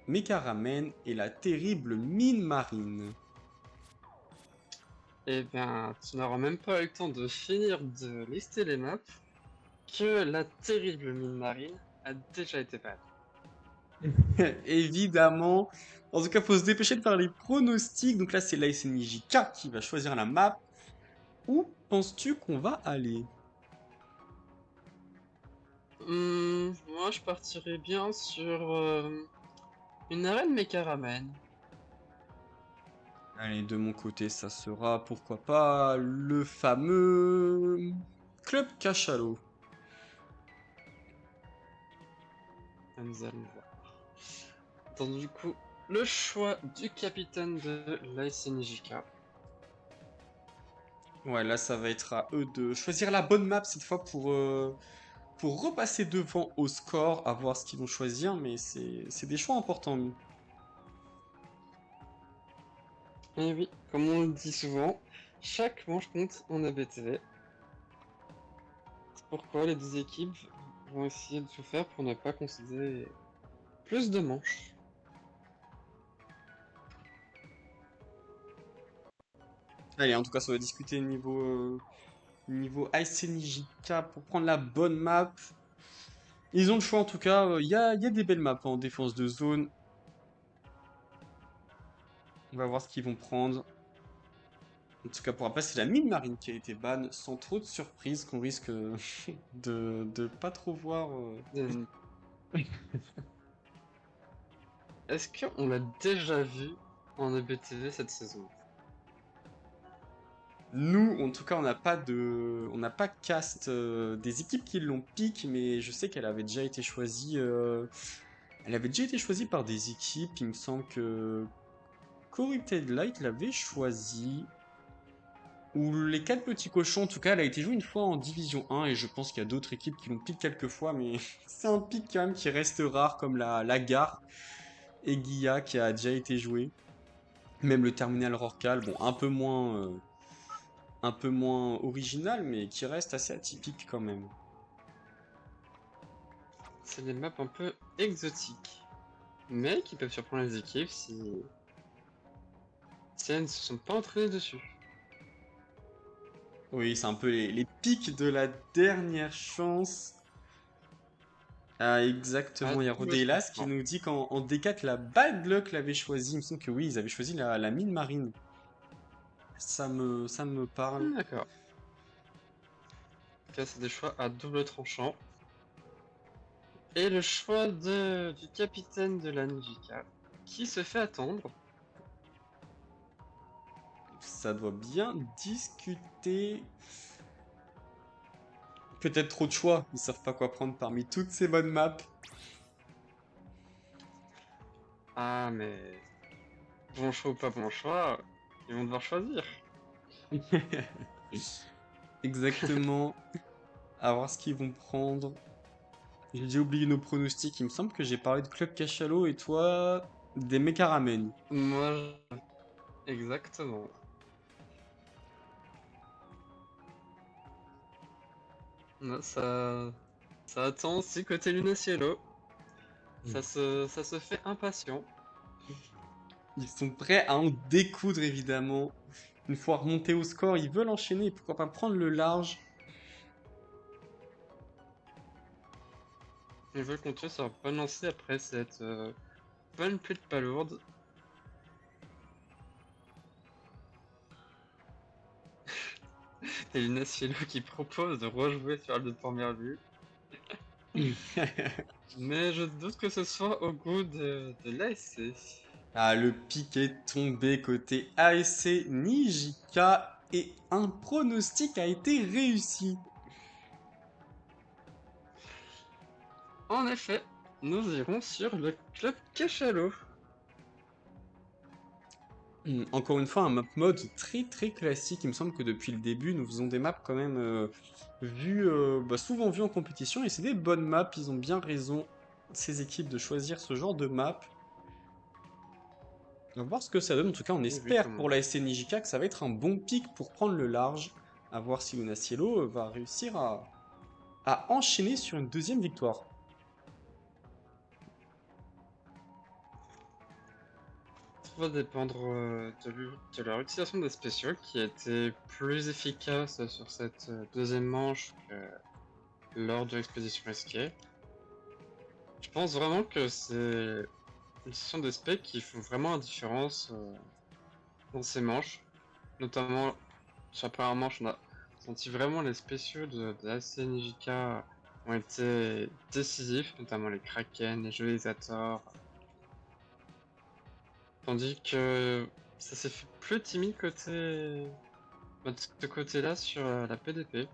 Mekaramen et la terrible mine marine. Eh bien, tu n'auras même pas eu le temps de finir de lister les maps que la terrible mine marine a déjà été faite. Évidemment. En tout cas, faut se dépêcher de faire les pronostics. Donc là, c'est l'ASNJK qui va choisir la map. Où penses-tu qu'on va aller? Moi, je partirais bien sur une arène Mekaramen. Allez, de mon côté, ça sera, pourquoi pas, le fameux Club Cachalot. Nous allons voir. Donc, du coup, le choix du capitaine de l'ASNJK. Ouais, là, ça va être à eux de choisir la bonne map cette fois pour repasser devant au score, à voir ce qu'ils vont choisir, mais c'est des choix importants. Et oui, comme on le dit souvent, chaque manche compte en ABTV. C'est pourquoi les deux équipes vont essayer de tout faire pour ne pas concéder plus de manches. Allez, en tout cas, ça va discuter niveau ICNJK pour prendre la bonne map. Ils ont le choix en tout cas, il y a des belles maps en défense de zone. On va voir ce qu'ils vont prendre. En tout cas, pour rappel, c'est la mine marine qui a été ban, sans trop de surprises qu'on risque de pas trop voir. Euh, Est-ce qu'on l'a déjà vu en ABTV cette saison? Nous, en tout cas, on n'a pas cast des équipes qui l'ont pick, mais je sais qu'elle avait déjà été choisie. Elle avait déjà été choisie par des équipes. Il me semble que Corrupted Light l'avait choisie. Ou les quatre petits cochons, en tout cas, elle a été jouée une fois en Division 1 et je pense qu'il y a d'autres équipes qui l'ont pick quelques fois, mais c'est un pick quand même qui reste rare, comme la Gare et Guilla qui a déjà été joué. Même le Terminal Rorcal, bon, un peu moins original, mais qui reste assez atypique quand même. C'est des maps un peu exotiques, mais qui peuvent surprendre les équipes si elles ne se sont pas entraînées dessus. Oui, c'est un peu les pics de la dernière chance. Ah, À exactement. Il y a double Rodélas qui tranchant. nous dit qu'en D4, la Bad Luck l'avait choisi. Il me semble que oui, ils avaient choisi la mine marine. Ça me parle. D'accord. En tout cas, c'est des choix à double tranchant. Et le choix du capitaine de la Nijika, qui se fait attendre. Ça doit bien discuter. Peut-être trop de choix. Ils savent pas quoi prendre parmi toutes ces bonnes maps. Ah, mais bon choix ou pas bon choix, ils vont devoir choisir. Exactement. À voir ce qu'ils vont prendre. J'ai déjà oublié nos pronostics. Il me semble que j'ai parlé de Club Cachalot et toi, des Mekaramen. Moi, exactement. Non, ça attend aussi côté Luna Cielo. Ça se fait impatient. Ils sont prêts à en découdre évidemment. Une fois remontés au score, ils veulent enchaîner et pourquoi pas prendre le large. Ils veulent continuer sur un bon lancer après cette bonne pluie de palourde. Et Luna Cielo qui propose de rejouer sur le de première vue. Mais je doute que ce soit au goût de l'ASC. Ah, le pic est tombé côté ASC Nijika et un pronostic a été réussi. En effet, nous irons sur le club Cachalot. Encore une fois, un map mode très très classique. Il me semble que depuis le début, nous faisons des maps quand même souvent vues en compétition. Et c'est des bonnes maps. Ils ont bien raison, ces équipes, de choisir ce genre de map. On va voir ce que ça donne. En tout cas, on Oui, oui, espère comme pour la SC Nijika que ça va être un bon pic pour prendre le large. À voir si Luna Cielo va réussir à enchaîner sur une deuxième victoire. ça va dépendre de leur utilisation des spéciaux qui a été plus efficace sur cette deuxième manche que lors de l'expédition risquée. Je pense vraiment que c'est une session des specs qui font vraiment la différence dans ces manches. Notamment sur la première manche, on a senti vraiment les spéciaux de AC Nijika ont été décisifs, notamment les Kraken, les Dualisators. Tandis que ça s'est fait plus timide de ce côté-là sur la PDP.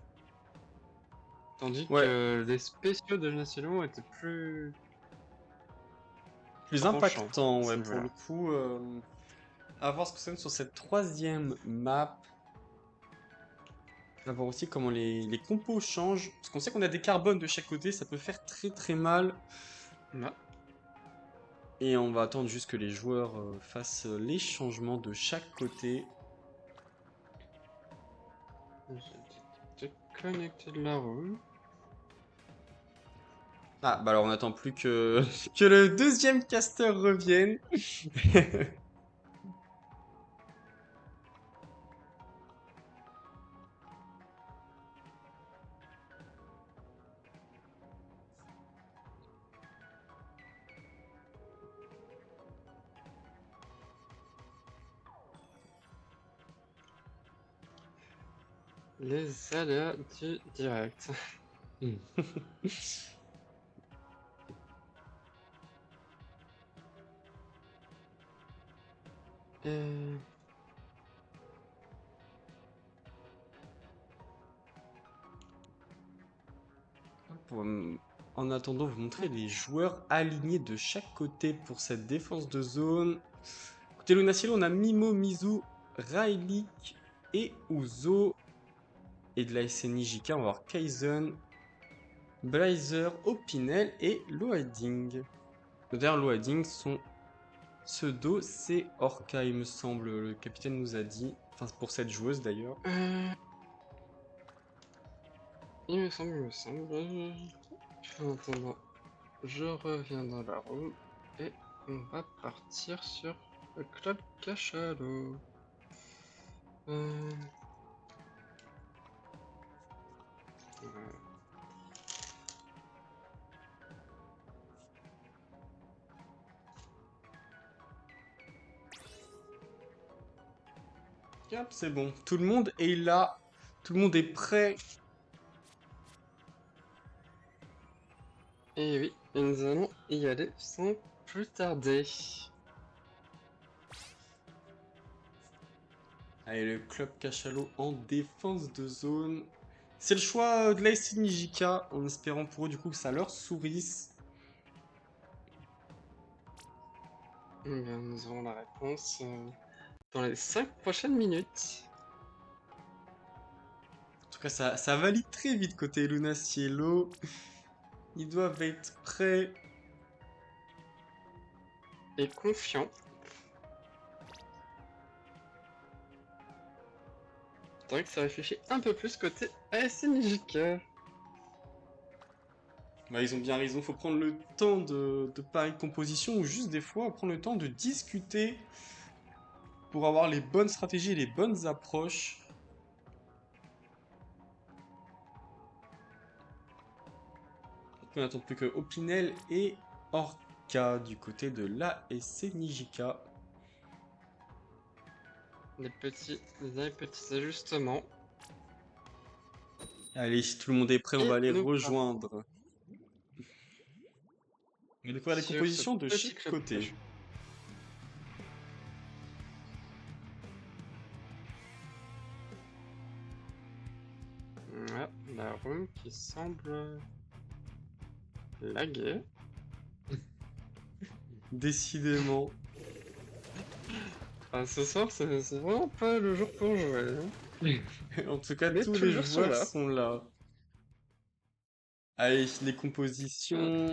Tandis Ouais, que les spéciaux de Nationaux étaient plus plus tranchants impactant, à ouais, ce pour le niveau-là. coup. À voir ce que ça donne sur cette troisième map. On va voir aussi comment les compos changent. Parce qu'on sait qu'on a des carbones de chaque côté, ça peut faire très très mal. Ouais. Et on va attendre juste que les joueurs fassent les changements de chaque côté. J'ai déconnecté de la room. Ah, bah alors on attend plus que, que le deuxième caster revienne. Les aléas du direct. Et... Pour, en attendant, vous montrer les joueurs alignés de chaque côté pour cette défense de zone. Côté Luna Cielo, on a Mimo, Mizu, Railik et Uzo. Et de la SNI JK, on va voir Kaizen, Blazer, Opinel et Loading. D'ailleurs, Loading, son pseudo, c'est Orca, il me semble. Le capitaine nous a dit. Enfin, pour cette joueuse d'ailleurs. euh, il me semble, il me semble. En attendant, je reviens dans la room et on va partir sur le club Cachalot. Euh... euh, Hop, c'est bon. Tout le monde est là. Tout le monde est prêt. Et oui, et nous allons y aller sans plus tarder. Allez, le club Cachalot en défense de zone. C'est le choix de la SNI JK, en espérant pour eux du coup que ça leur sourisse. Eh bien, nous aurons la réponse dans les 5 prochaines minutes. En tout cas, ça valide très vite côté Luna Cielo. Ils doivent être prêts. Et confiant. C'est vrai que ça réfléchit un peu plus côté ASNJK. Bah, ils ont bien raison, faut prendre le temps de pareilles compositions ou juste des fois prendre le temps de discuter pour avoir les bonnes stratégies et les bonnes approches. On n'attend plus que Opinel et Orca du côté de l'ASC Nijika. Les petits ajustements. Allez, si tout le monde est prêt, on Et va les nous partons rejoindre. On va découvrir les sur ce compositions de petit chaque club côté. Ouais, la room qui semble laguer. Décidément. Ah, ce soir, c'est vraiment pas le jour pour jouer, hein. En tout cas, Mais tous tous les les jours sont joueurs là. sont là. Allez, les compositions.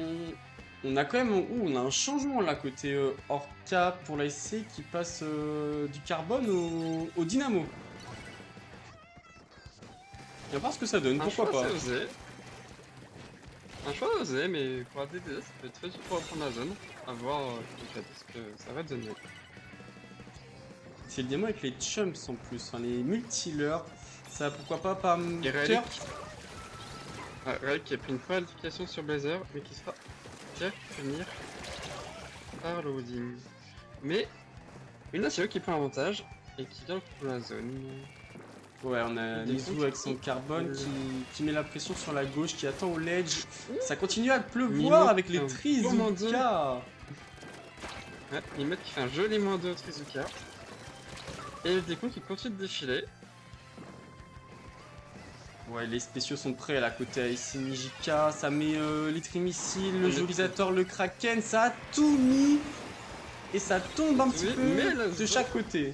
On a quand même on a un changement là côté Orca pour la SC qui passe du carbone au dynamo. On va voir ce que ça donne, Un pourquoi choix assez pas. osé. Un choix osé, mais pour un DPS, ça peut être très dur pour reprendre la zone. À voir ce que ça va donner. C'est le diamant avec les chumps en plus, hein, les multi-leurs. Ça pourquoi pas Et Relic, Turf. Relic qui a pris une qualification sur Blazer, mais qui sera fait finir par le holding. Mais une Nashio qui prend l'avantage et qui vient pour la zone. Ouais, on a Des Nizu comptes avec son qui- carbone qui met la pression sur la gauche, qui attend au ledge. Ça continue à pleuvoir Mimo avec qui fait les un beau moins deux. Trizuka. Ouais, Mimo qui fait un joli moins 2 au Trizuka. Et des comptes qui continuent de défiler. Ouais, les spéciaux sont prêts là, côté AS Nijika. Ça met les trimissiles, le On est- Jolisator, le Kraken. Ça a tout mis. Et ça tombe un petit Oui, peu de chaque côté.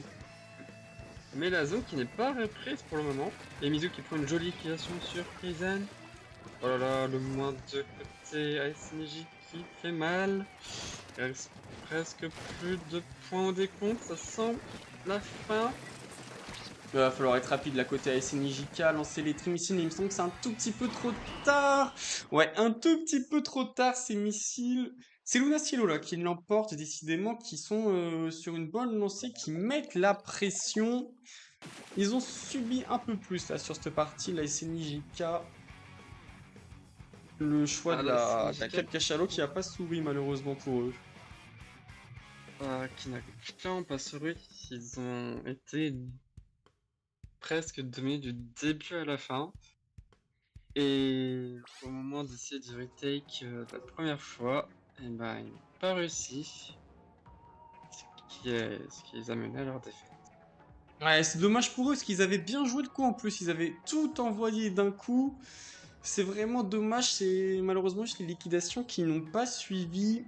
mais la zone qui n'est pas reprise pour le moment. Et Mizu qui prend une jolie liquidation sur Kaizen. Oh là là, le moins 2 côté ASNJ qui fait mal. Il reste presque plus de points au décompte, ça sent la fin. Il va falloir être rapide là côté AS Nijika, lancer les trimissiles. Il me semble que c'est un tout petit peu trop tard. Ouais, un tout petit peu trop tard ces missiles. C'est Luna Cielo là qui l'emporte décidément, qui sont sur une bonne lancée, qui mettent la pression. Ils ont subi un peu plus là sur cette partie, la SNJK. Le choix Ah de là, la SNJK 4 cachalot qui a pas souri malheureusement pour eux. qui n'a clairement pas souri. Ils ont été presque dominés du début à la fin. Et au moment d'essayer de retake la première fois, et ben, ils n'ont pas réussi. Ce qui les a menés à leur défaite. Ouais, c'est dommage pour eux parce qu'ils avaient bien joué le coup en plus, ils avaient tout envoyé d'un coup. C'est vraiment dommage, c'est malheureusement juste les liquidations qui n'ont pas suivi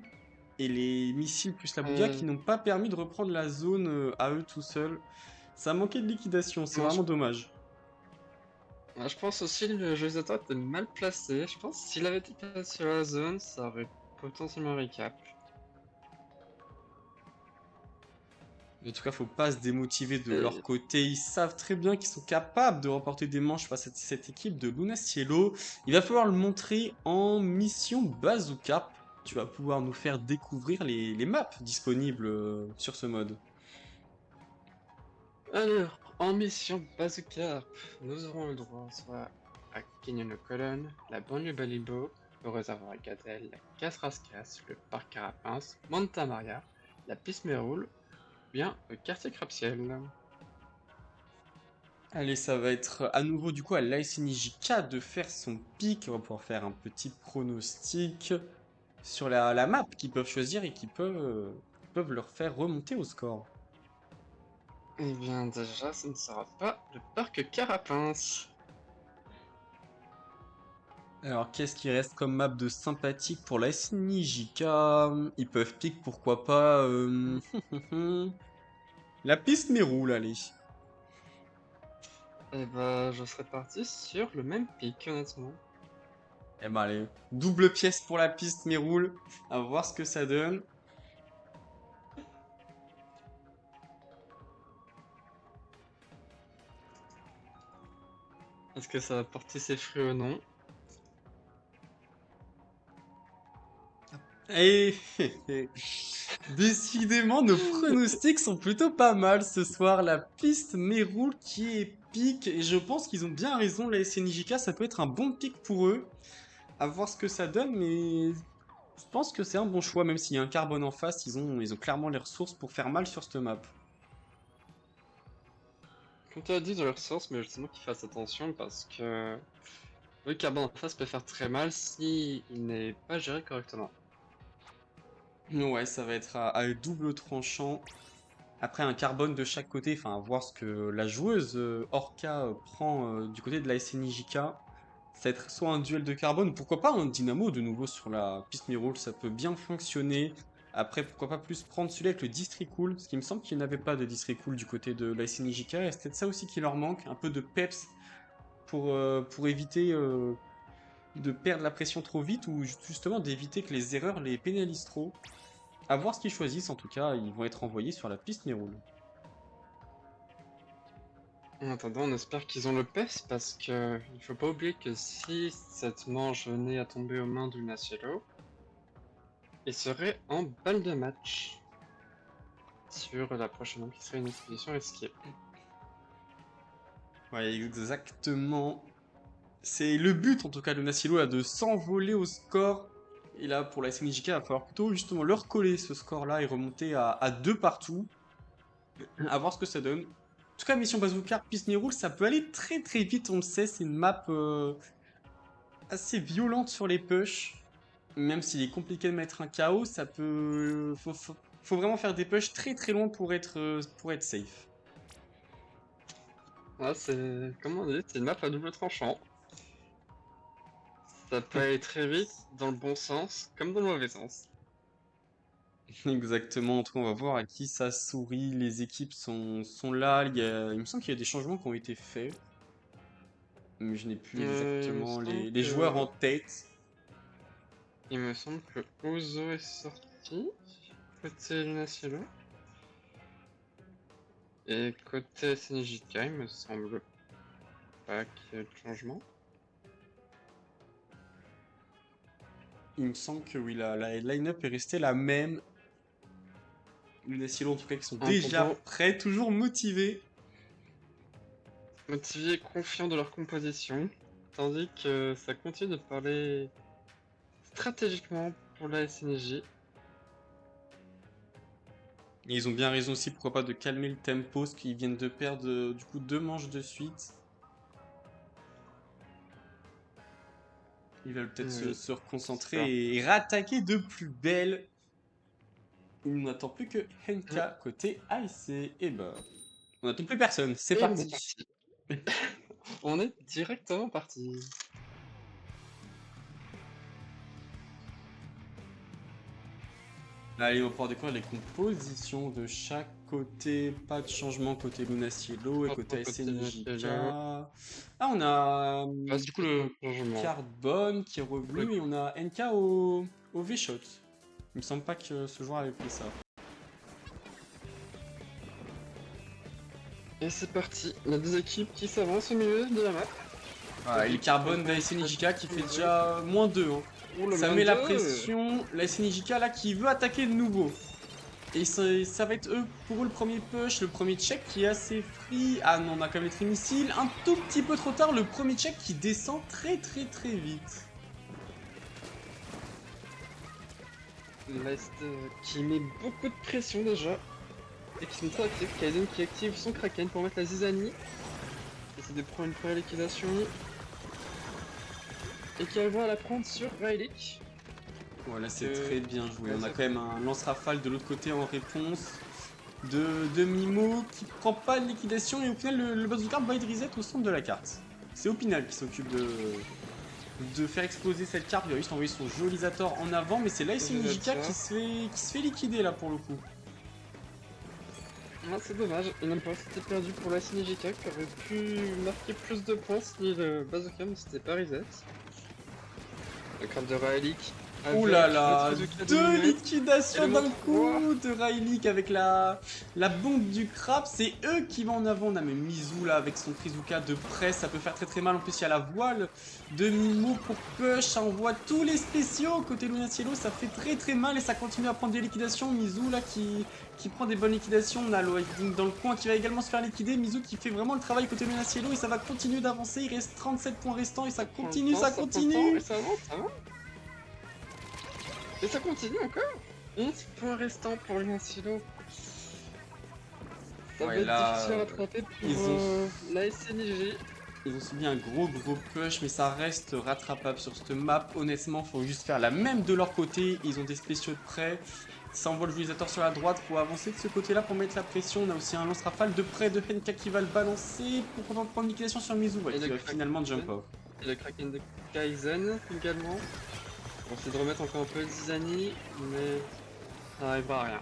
et les missiles plus la bouilla Euh, qui n'ont pas permis de reprendre la zone à eux tout seuls. Ça manquait de liquidation, c'est moi, vraiment dommage. je pense aussi que le Jolisator était mal placé. Je pense que s'il avait été placé sur la zone, ça aurait potentiellement recap. En tout cas, faut pas se démotiver de leur Et côté. Ils savent très bien qu'ils sont capables de remporter des manches face à cette équipe de Luna Cielo. Il va falloir le montrer en mission Bazooka. Tu vas pouvoir nous faire découvrir les maps disponibles sur ce mode. alors, en mission Bazooka, nous aurons le droit soit à Canyon Colonne, la banlieue Balibo, le réservoir Gadel, la casse Rascasse, le parc Carapince, Manta Maria, la piste Méroul, bien le quartier Crapsiel. Allez, ça va être à nouveau du coup à l'ASNJK de faire son pic. On va pouvoir faire un petit pronostic sur la map qu'ils peuvent choisir et qui peuvent leur faire remonter au score. Eh bien déjà, ce ne sera pas le parc Carapince. Alors, qu'est-ce qui reste comme map de sympathique pour la SNJK? Ils peuvent pick, pourquoi pas, la piste Méroul, allez. Eh ben, je serais parti sur le même pic, honnêtement. Eh ben, allez, double pièce pour la piste Méroul, à voir ce que ça donne. Est-ce que ça va porter ses fruits ou non? Et décidément, nos pronostics sont plutôt pas mal ce soir. La piste Méroul qui est pique, et je pense qu'ils ont bien raison, la SNJK, ça peut être un bon pick pour eux. À voir ce que ça donne, mais je pense que c'est un bon choix, même s'il y a un carbone en face, ils ont clairement les ressources pour faire mal sur cette map. Comme tu as dit dans leur sens, mais justement qu'ils fassent attention parce que le carbone en face peut faire très mal si il n'est pas géré correctement. Ouais, ça va être à double tranchant. Après, un carbone de chaque côté, enfin, à voir ce que la joueuse Orca prend du côté de la SNJK. Ça va être soit un duel de carbone, pourquoi pas un dynamo de nouveau sur la piste Mirror, ça peut bien fonctionner. Après, pourquoi pas plus prendre celui avec le District Cool, parce qu'il me semble qu'il n'y avait pas de District Cool du côté de la SNJK, et c'est peut-être ça aussi qui leur manque, un peu de peps pour éviter de perdre la pression trop vite, ou justement d'éviter que les erreurs les pénalisent trop. À voir ce qu'ils choisissent, en tout cas, ils vont être envoyés sur la piste Méroul. En attendant, on espère qu'ils ont le PES parce que il faut pas oublier que si cette manche venait à tomber aux mains du Nacielo, il serait en balle de match sur la prochaine manche qui serait une expédition risquée. Ouais, exactement. C'est le but, en tout cas, de Nacielo, là, de s'envoler au score. Et là, pour la SNJK, il va falloir plutôt justement leur coller ce score-là et remonter à 2 partout. À voir ce que ça donne. En tout cas, mission Bazooka, Piste Roule, ça peut aller très très vite, on le sait. C'est une map assez violente sur les pushs. Même s'il est compliqué de mettre un KO, ça peut. Faut vraiment faire des pushs très très longs pour être safe. Ah, c'est, comme on dit, c'est une map à double tranchant. Ça peut aller très vite dans le bon sens comme dans le mauvais sens. Exactement, en tout cas, on va voir à qui ça sourit. Les équipes sont là. Il me semble qu'il y a des changements qui ont été faits. Mais je n'ai plus Il me exactement semble les joueurs en tête. Il me semble que Ozo est sorti côté Lunacielo. Et côté SNJK, il me semble pas qu'il y ait de changement. Il me semble que oui, la line-up est restée la même. Les Cielo, en tout cas, qui sont déjà prêts, toujours motivés. Motivés et confiants de leur composition. Tandis que ça continue de parler stratégiquement pour la SNJ. Et ils ont bien raison aussi, pourquoi pas, de calmer le tempo, parce qu'ils viennent de perdre du coup 2 manches de suite. Ils veulent peut-être se reconcentrer et rattaquer de plus belle. Il n'attend plus que Henka côté AIC. Et bah, on n'attend plus personne, c'est parti. On est directement parti. Allez, on va pouvoir découvrir les compositions de chaque côté. Pas de changement côté Lunacielo et côté SNJK. Ah, on a du coup le Carbone qui est revenu et on a NK au V-Shot. Il me semble pas que ce joueur avait pris ça. Et c'est parti, il y a deux équipes qui s'avancent au milieu de la map. Ah, et le Carbone de la SNJK qui fait déjà -2. Hein. Ça met la pression, la SNJK là qui veut attaquer de nouveau. Et ça va être eux, pour eux le premier push, le premier check qui est assez free. Ah non, on a quand même les trimissiles. Un tout petit peu trop tard, le premier check qui descend très vite. L'Est qui met beaucoup de pression déjà. Et qui sont très actifs. Kaiden qui active son Kraken pour mettre la Zizanie. Essaie de prendre une première liquidation. Et qui arrivera à la prendre sur Rayleigh. Voilà, c'est très bien joué. On a quand même un lance-rafale de l'autre côté en réponse de Mimo qui prend pas de liquidation et au final le boss de carte va être reset au centre de la carte. C'est Opinal qui s'occupe de faire exploser cette carte. Il a juste envoyé son Jolisator en avant, mais c'est l'ASNJK qui se fait liquider là pour le coup. Ah, c'est dommage, il n'a pas été perdu pour la SNJK qui aurait pu marquer plus de points si le bazooka ne s'était pas reset. La carte de Rayleigh. Ouh là là, 2 liquidations d'un coup de Rayleigh avec la bombe du crabe. C'est eux qui vont en avant. On a même Mizu là avec son Trizuka de près. Ça peut faire très mal. En plus, il y a la voile de Mimo pour push. Ça envoie tous les spéciaux. Côté Lunacielo, ça fait très mal et ça continue à prendre des liquidations. Mizu là qui prend des bonnes liquidations. On a Loading dans le coin qui va également se faire liquider. Mizu qui fait vraiment le travail côté Lunacielo et ça va continuer d'avancer. Il reste 37 points restants et ça continue, ça continue. Et ça avance, ça va. Et ça continue encore. 11 points restants pour le Lunacielo. Ça va être difficile à rattraper pour la SNJ. Ils ont subi un gros push, mais ça reste rattrapable sur cette map. Honnêtement, faut juste faire la même de leur côté. Ils ont des spéciaux de près. Ça envoie le Jolisator sur la droite. Faut avancer de ce côté-là pour mettre la pression. On a aussi un lance-rafale de près de Henka qui va le balancer pour pouvoir prendre liquidation sur Mizu. Ouais, qui va finalement jump off. Et le Kraken de Kaizen également. On va essayer de remettre encore un peu de Zizanie, mais Ça n'arrivera à rien.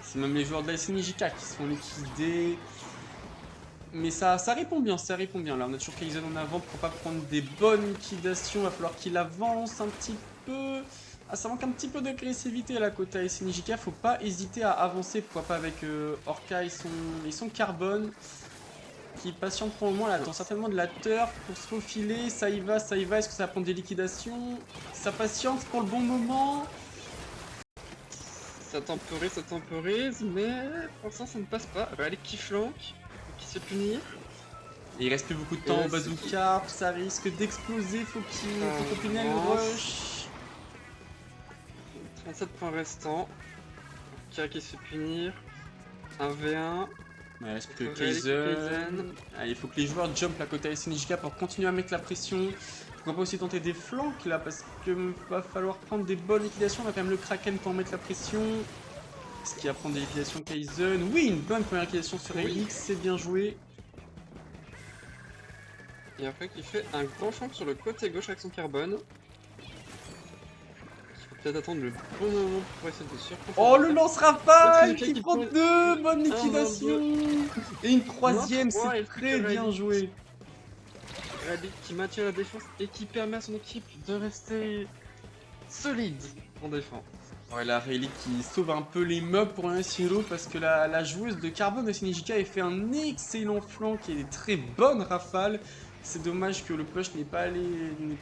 C'est même les joueurs de la SNJK qui se font liquider. Mais ça répond bien, ça répond bien. Là, on a toujours Kaizen en avant pour pas prendre des bonnes liquidations. Il va falloir qu'il avance un petit peu. Ah, ça manque un petit peu d'agressivité là côté SNJK. Faut pas hésiter à avancer. Pourquoi pas avec Orca et son carbone. Qui patiente pour le moment. Elle attend certainement de la turf pour se faufiler. Ça y va, ça y va. Est-ce que ça va prendre des liquidations? Ça patiente pour le bon moment. Ça temporise, mais pour ça, ça ne passe pas. Relic qui flanque, qui se fait punir. Et il reste plus beaucoup de Et temps là, au bazooka, ça risque d'exploser, faut qu'Opinel avance. rush. 37 points restants. Kira qui se fait punir. 1v1. Il reste que Relic Kaizen. Allez, il faut que les joueurs jump à côté SNJK pour continuer à mettre la pression. Pourquoi pas aussi tenter des flanks là, parce que va falloir prendre des bonnes liquidations. On a quand même le Kraken pour mettre la pression. Est-ce qu'il va prendre des liquidations Kaizen? Oui, une bonne première liquidation sur Elix, c'est bien joué. Et après qui fait un grand flank sur le côté gauche avec son carbone. Il faut peut-être attendre le bon moment pour essayer de surprendre. Oh, le lance-rafale qui qui prend prend- deux bonnes Un, liquidations. Et une troisième, Non, trois, c'est et très plus que bien Relic. joué. Relic qui maintient la défense et qui permet à son équipe de rester solide en défense. Ouais, la Rayleigh qui sauve un peu les mobs pour un silo parce que la joueuse de carbone de Sinijika a fait un excellent flanc et des très bonnes rafales. C'est dommage que le push n'est pas allé,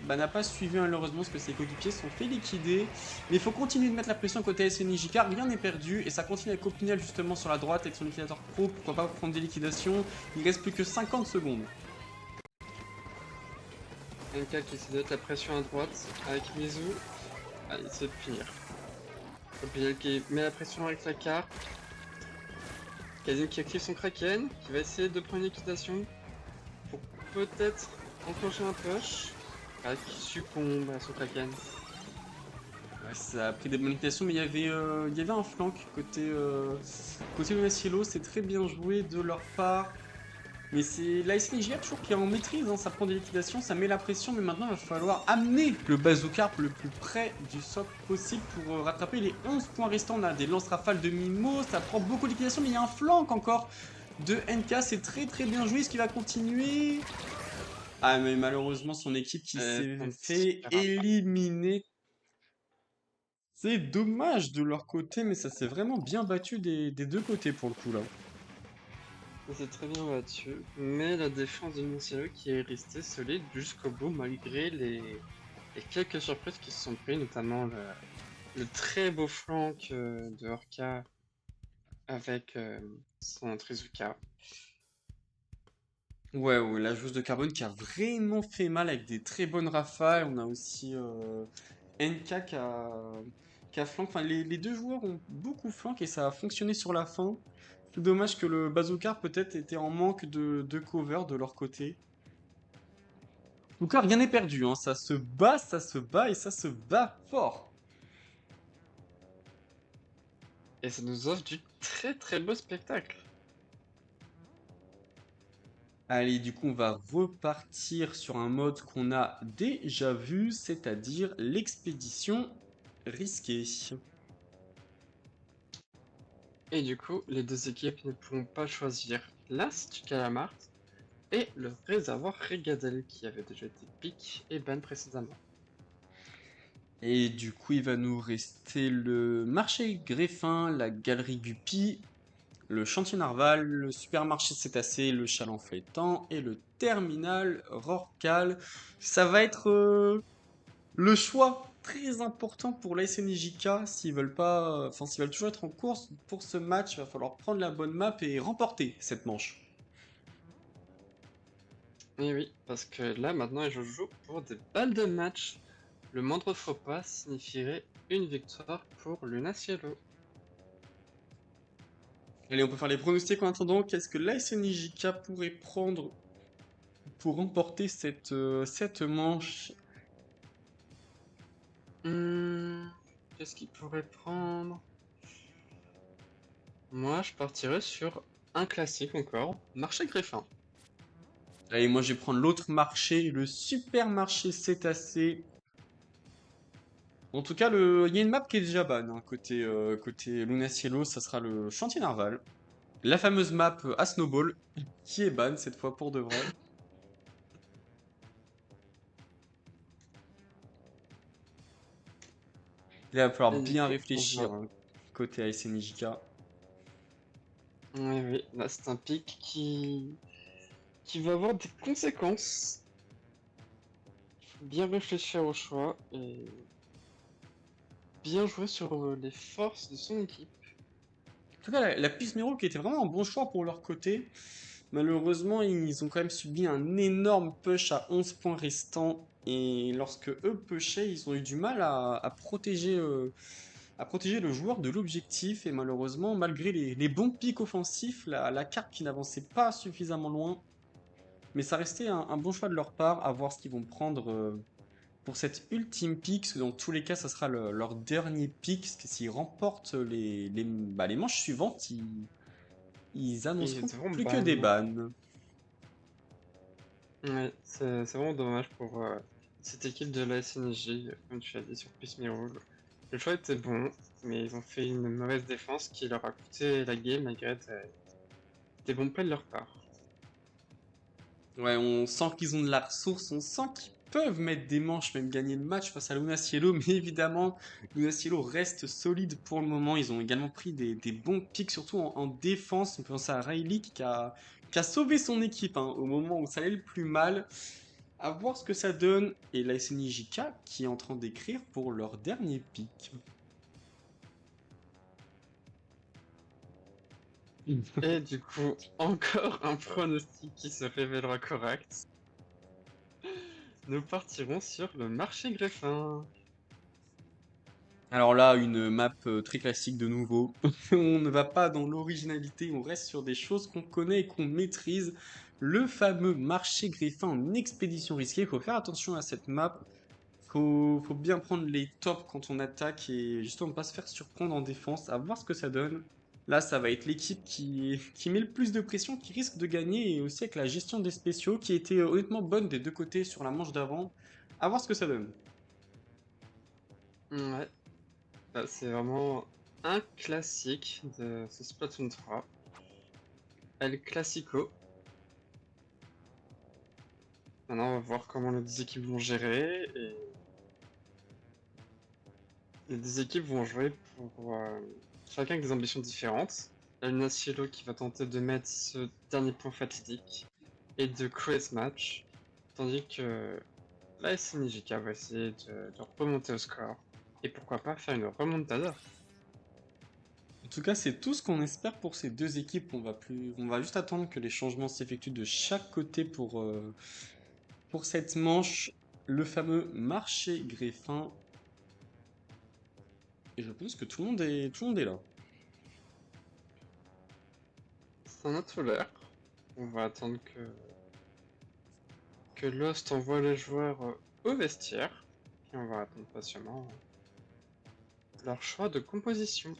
n'a pas suivi malheureusement parce que ses coéquipiers sont fait liquider. Mais il faut continuer de mettre la pression côté SNJK, rien n'est perdu et ça continue avec Opinel justement sur la droite avec son liquidateur pro, pourquoi pas prendre des liquidations. Il reste plus que 50 secondes. NK qui essaie de mettre la pression à droite avec Mizu. Ah, il se fait punir. Opinel qui met la pression avec la carte. Kaizen qui active son Kraken, qui va essayer de prendre une liquidation pour peut-être enclencher un push. Ah, qui succombe à son Kraken. Ouais, ça a pris des bonnes liquidations, mais il y avait un flank côté le Cielo, c'est très bien joué de leur part. Mais c'est la SNJA toujours qui est en maîtrise, hein. Ça prend des liquidations, ça met la pression, mais maintenant il va falloir amener le bazooka le plus près du socle possible pour rattraper les 11 points restants. On a des lance-rafales de Mimo, ça prend beaucoup de liquidations, mais il y a un flank encore de NK, c'est très très bien joué, ce qui va continuer. Ah mais malheureusement son équipe qui s'est fait éliminer. C'est dommage de leur côté, mais ça s'est vraiment bien battu des deux côtés pour le coup là. C'est très bien battu, mais la défense de Minsiro qui est restée solide jusqu'au bout malgré les quelques surprises qui se sont prises, notamment le très beau flank de Orca avec son Trizuka. Ouais, ouais, la joueuse de carbone qui a vraiment fait mal avec des très bonnes rafales. On a aussi NK qui a flank. Enfin, les deux joueurs ont beaucoup flank et ça a fonctionné sur la fin. C'est dommage que le bazooka peut-être était en manque de cover de leur côté. En tout cas, rien n'est perdu, hein. Ça se bat et ça se bat fort. Et ça nous offre du très très beau spectacle. Allez, du coup, on va repartir sur un mode qu'on a déjà vu, c'est-à-dire l'expédition risquée. Et du coup, les deux équipes ne pourront pas choisir l'As du Calamart et le réservoir Regadel qui avait déjà été pick et ban précédemment. Et du coup, il va nous rester le marché Greffin, la galerie Guppy, le chantier Narval, le supermarché Cétacé, le chaland Feuilletant et le terminal Rorcal. Ça va être le choix très important pour la SNJK s'ils veulent pas, enfin s'ils veulent toujours être en course pour ce match, il va falloir prendre la bonne map et remporter cette manche. Et oui, parce que là maintenant je joue pour des balles de match. Le moindre faux pas signifierait une victoire pour Luna Cielo. Allez, on peut faire les pronostics en attendant. Qu'est-ce que la SNJK pourrait prendre pour remporter cette manche? Qu'est-ce qu'il pourrait prendre? Moi je partirais sur un classique encore, marché Greffin. Allez, moi je vais prendre l'autre marché, le supermarché cétacé. En tout cas, il y a une map qui est déjà ban, hein, côté Luna Cielo, ça sera le chantier Narval. La fameuse map à Snowball, qui est ban cette fois pour de vrai. Il va falloir Et du bien coup, on réfléchir, va... hein, côté AS NJK. Oui, oui, là c'est un pic qui va avoir des conséquences. Faut bien réfléchir au choix et bien jouer sur les forces de son équipe. En tout cas, la Puce Miro qui était vraiment un bon choix pour leur côté. Malheureusement, ils ont quand même subi un énorme push à 11 points restants. Et lorsque eux pushaient, ils ont eu du mal à protéger le joueur de l'objectif. Et malheureusement, malgré les bons pics offensifs, la carte qui n'avançait pas suffisamment loin. Mais ça restait un bon choix de leur part, à voir ce qu'ils vont prendre pour cette ultime pick. Parce que dans tous les cas, ça sera leur dernier pick. Parce que s'ils remportent les manches suivantes, ils Ils annonceront devront plus que des ban. bans. Ouais, c'est vraiment dommage pour cette équipe de la SNJ, comme tu as dit sur Piss Me Roll. Le choix était bon, mais ils ont fait une mauvaise défense qui leur a coûté la game malgré des bons plays de leur part. Ouais, on sent qu'ils ont de la ressource, on sent qu'ils peuvent mettre des manches, même gagner le match face à Luna Cielo, mais évidemment, Luna Cielo reste solide pour le moment. Ils ont également pris des bons pics, surtout en défense. On peut penser à Riley qui a sauvé son équipe hein, au moment où ça allait le plus mal. À voir ce que ça donne. Et la SNIJK qui est en train d'écrire pour leur dernier pic. Et du coup, encore un pronostic qui se révélera correct. Nous partirons sur le marché greffin. Alors là, une map très classique de nouveau. On ne va pas dans l'originalité, on reste sur des choses qu'on connaît et qu'on maîtrise. Le fameux marché griffin en expédition risquée. Il faut faire attention à cette map. Faut bien prendre les tops quand on attaque et justement ne pas se faire surprendre en défense. À voir ce que ça donne. Là, ça va être l'équipe qui met le plus de pression, qui risque de gagner et aussi avec la gestion des spéciaux qui était honnêtement bonne des deux côtés sur la manche d'avant. À voir ce que ça donne. Ouais, bah, c'est vraiment un classique de ce Splatoon 3. El Classico. Maintenant, on va voir comment les deux équipes vont gérer. Et les deux équipes vont jouer pour chacun avec des ambitions différentes. La Luna Cielo qui va tenter de mettre ce dernier point fatidique et de créer ce match. Tandis que la SNJK va essayer de remonter au score. Et pourquoi pas faire une remontada. En tout cas, c'est tout ce qu'on espère pour ces deux équipes. On va juste attendre que les changements s'effectuent de chaque côté pour cette manche, le fameux marché greffin. Et je pense que tout le monde est là. Ça en a tout l'air. On va attendre que Lost envoie les joueurs au vestiaire. Et on va attendre patiemment leur choix de composition.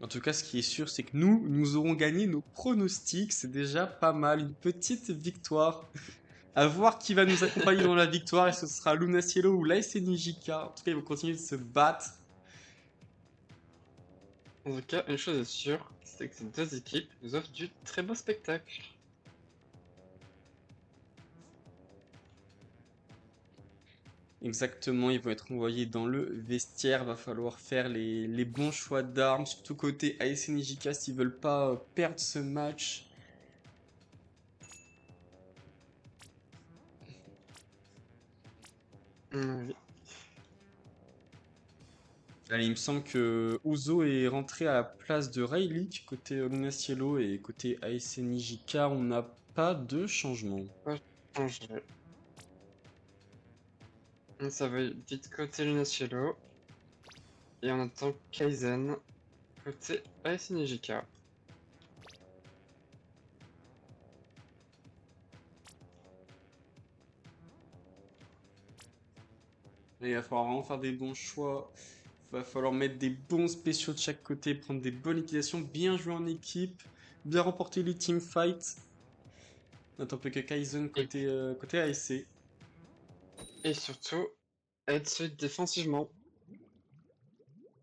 En tout cas, ce qui est sûr, c'est que nous aurons gagné nos pronostics. C'est déjà pas mal. Une petite victoire. À voir qui va nous accompagner dans la victoire. Et ce sera Luna Cielo ou l'AS Nijika. En tout cas, ils vont continuer de se battre. En tout cas, une chose est sûre, c'est que ces deux équipes nous offrent du très beau spectacle. Exactement, ils vont être envoyés dans le vestiaire. Va falloir faire les bons choix d'armes, surtout côté AS Nijika s'ils veulent pas perdre ce match. Oui. Allez, il me semble que Ouzo est rentré à la place de Riley côté Luna Cielo et côté AS Nijika, on n'a pas de changement. Pas changer. Ça va vite côté Luna Cielo. Et on attend Kaizen côté AS NJK. Et il va falloir vraiment faire des bons choix. Il va falloir mettre des bons spéciaux de chaque côté, prendre des bonnes liquidations, bien jouer en équipe, bien remporter les teamfights. n'attend plus que Kaizen Et, côté ASC. et surtout, être solide défensivement.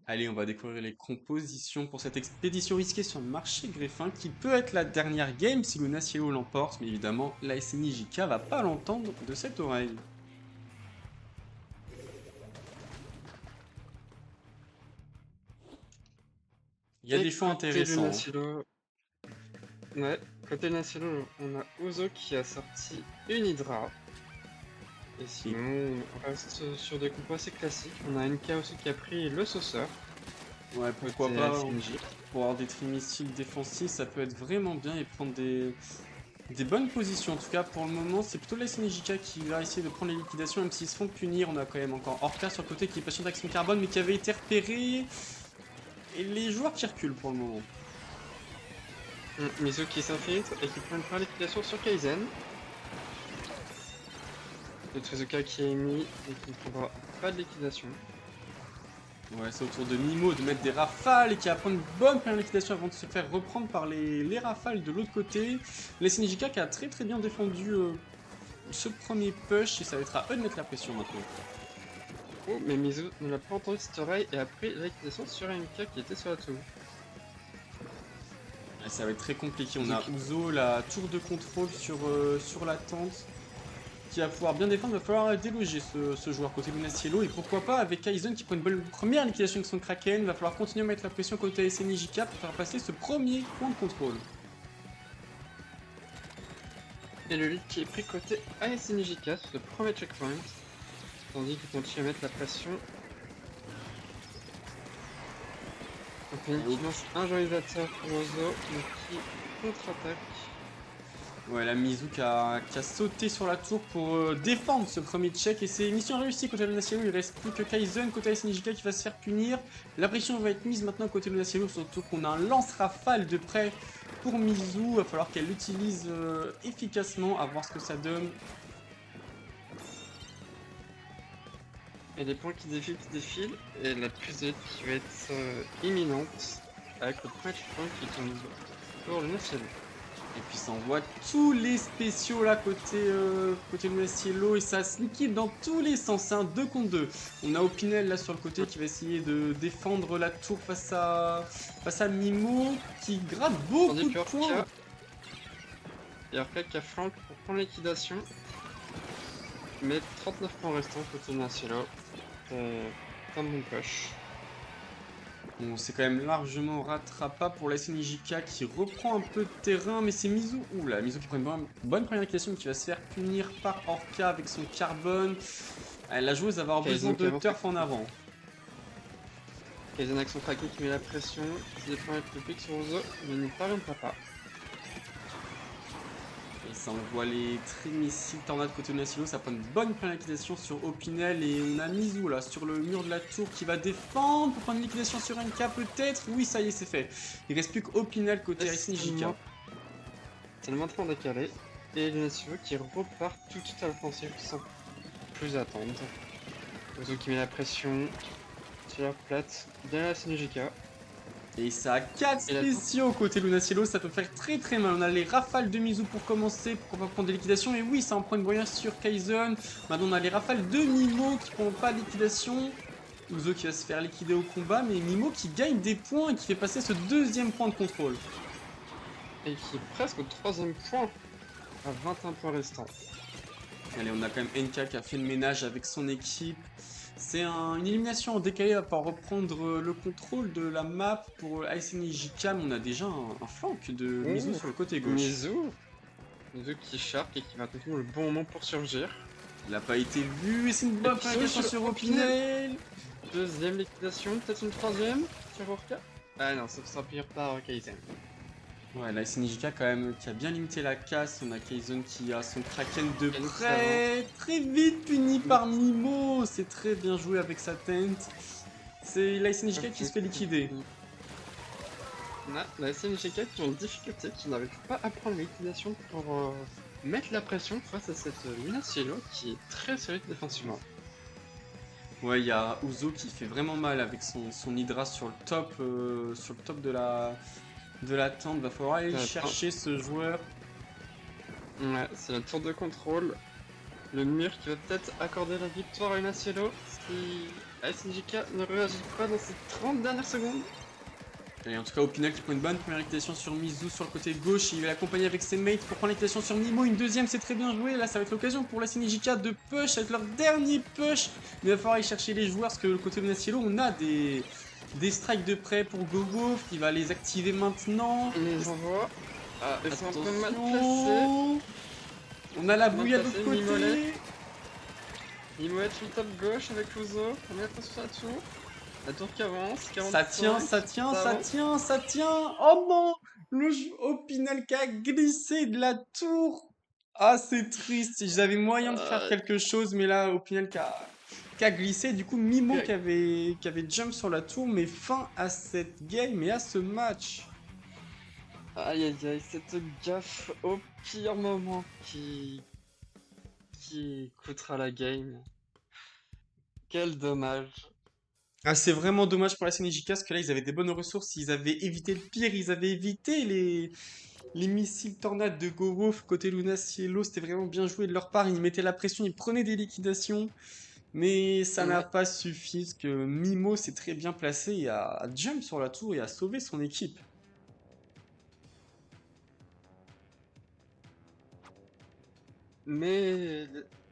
Allez, on va découvrir les compositions pour cette expédition risquée sur le marché greffin qui peut être la dernière game si Luna Cielo l'emporte, mais évidemment, la SNI JK va pas l'entendre de cette oreille. Il y a Et des choix côté Luna intéressants, hein. Silo, ouais, côté Luna Silo, on a Uzo qui a sorti une Hydra. Et Et sinon, on reste sur des compos assez classiques. On a NK aussi qui a pris le sauceur, ouais, pourquoi côté pas, hein. SNJ. Pour avoir des trimissiles défensifs, ça peut être vraiment bien et prendre des bonnes positions. En tout cas, pour le moment, c'est plutôt la SNI JK qui va essayer de prendre les liquidations, même s'ils se font punir. On a quand même encore Orca sur le côté qui est patient avec son carbone, mais qui avait été repéré. Et les joueurs qui reculent pour le moment. Mizu qui s'infiltre et qui prend une première liquidation sur Kaizen. Le Trezuka qui est mis et qui ne prendra pas de liquidation. Ouais, c'est au tour de Mimo de mettre des rafales et qui va prendre une bonne première liquidation avant de se faire reprendre par les rafales de l'autre côté. La SNJK qui a très bien défendu ce premier push et ça va être à eux de mettre la pression maintenant. Oh, mais Mizu ne l'a pas entendu cette oreille et a pris la liquidation sur NK qui était sur la tour. Et ça va être très compliqué. On a Uzo, la tour de contrôle sur la tente qui va pouvoir bien défendre. Il va falloir déloger ce joueur côté Luna Cielo. Et pourquoi pas avec Kaizen qui prend une bonne première liquidation avec son Kraken. Il va falloir continuer à mettre la pression côté SNJK pour faire passer ce premier point de contrôle. Et le lead qui est pris côté ASNJK sur le premier checkpoint. Tandis qu'il continue à mettre la pression. Donc il lance un joyalisateur pour Ozo, mais qui contre-attaque. Ouais, la Mizu qui a sauté sur la tour pour défendre ce premier check et c'est mission réussie côté Luna Cielo. Il reste plus que Kaizen côté SNJK qui va se faire punir. La pression va être mise maintenant côté Luna Cielo, surtout qu'on a un lance-rafale de près pour Mizu. Il va falloir qu'elle l'utilise efficacement, à voir ce que ça donne. Et les points qui défilent, et la prise de lead qui va être imminente, avec le premier checkpoint qui tombe pour le Cielo. Et puis ça envoie tous les spéciaux là côté Luna Cielo et ça se liquide dans tous les sens, c'est un 2 contre 2. On a Opinel là sur le côté qui va essayer de défendre la tour face à Mimo qui gratte beaucoup de points. Et Orca qui a flank pour prendre liquidation. Mais 39 points restants côté Luna Cielo. C'est un bon push. Bon, c'est quand même largement rattrapable pour la SNJK qui reprend un peu de terrain, mais c'est Mizu. Oula, Mizu qui prend une bonne première liquidation qui va se faire punir par Orca avec son carbone. La joueuse va avoir besoin de turf en avant. Kaizen avec son Kraken qui met la pression, c'est des points plus piques sur Ozo, mais il ne parviendra pas. Et ça envoie les trimissiles tornades côté Luna Cielo, ça prend une bonne première liquidation sur Opinel et on a Mizu là sur le mur de la tour qui va défendre pour prendre une liquidation sur NK peut-être. Oui, ça y est, c'est fait. Il reste plus qu'Opinel côté SNJK. C'est le maintenant décalé et Luna Cielo qui repart tout de suite à l'offensive sans plus attendre. Ozo qui met la pression sur la plate de la SNJK. Et ça a 4 spéciaux côté Luna Cielo, ça peut faire très mal. On a les rafales de Mizu pour commencer, pour pas prendre des liquidations. Et oui, ça en prend une voyage sur Kaizen. Maintenant, on a les rafales de Mimo qui prend pas de liquidation. Uzo qui va se faire liquider au combat, mais Mimo qui gagne des points et qui fait passer ce deuxième point de contrôle. Et qui est presque au troisième point, à 21 points restants. Allez, on a quand même NK qui a fait le ménage avec son équipe. C'est une élimination en décalé, va pas reprendre le contrôle de la map pour ASNI JK, mais on a déjà un flank de Mizu sur le côté gauche. Mizu qui shark et qui va attendre le bon moment pour surgir. Il n'a pas été vu et c'est une bonne liquidation sur Opinel. Deuxième liquidation, peut-être une troisième sur Orca. Ah non, ça sera pire par Kaizen. Ouais, la SNJK quand même qui a bien limité la casse. On a Kaizen qui a son Kraken de près, très vite puni par Mimo. C'est très bien joué avec sa tente. C'est la SNJK qui se fait liquider. On a la SNJK qui est en difficulté, qui n'arrive pas à prendre liquidation pour mettre la pression face à cette Luna Cielo qui est très solide défensivement. Ouais, il y a Uzo qui fait vraiment mal avec son Hydra sur le top de la tente. Va falloir aller chercher ce joueur. Ouais, c'est la tour de contrôle. Le mur qui va peut-être accorder la victoire à Cielo, si SNJK ne réagit pas dans ces 30 dernières secondes. Et en tout cas, Opinel qui prend une bonne première équitation sur Mizu sur le côté gauche. Il va l'accompagner avec ses mates pour prendre l'équitation sur Mimo. Une deuxième, c'est très bien joué. Là, ça va être l'occasion pour la CNJK de push avec leur dernier push. Mais il va falloir aller chercher les joueurs parce que le côté de Cielo, on a des strikes de près pour Gogo qui va les activer maintenant. On les envoie. Ah, ils sont un peu mal placés. Attention. On a la Mal bouille à placé, l'autre Mimolet. côté. Mimolet sur le top gauche avec Uzo. On met attention à la tour. La tour qui avance. 45, Ça tient, ça tient, ça avance. tient, ça tient. Oh non, le Opinel qui a glissé de la tour. Ah, c'est triste. J'avais moyen de faire Euh, quelque chose, mais là, Opinel qui a glissé. Du coup, Mimo Greg. qui avait jump sur la tour, mais fin à cette game et à ce match. Aïe aïe aïe, cette gaffe au pire moment qui coûtera la game. Quel dommage. Ah, c'est vraiment dommage pour la CNJK parce que là, ils avaient des bonnes ressources. Ils avaient évité le pire. Ils avaient évité les missiles tornades de GoWolf côté Luna Cielo. C'était vraiment bien joué de leur part. Ils mettaient la pression, ils prenaient des liquidations. Mais ça n'a Ouais. pas suffi parce que Mimo s'est très bien placé et a jump sur la tour et a sauvé son équipe. Mais,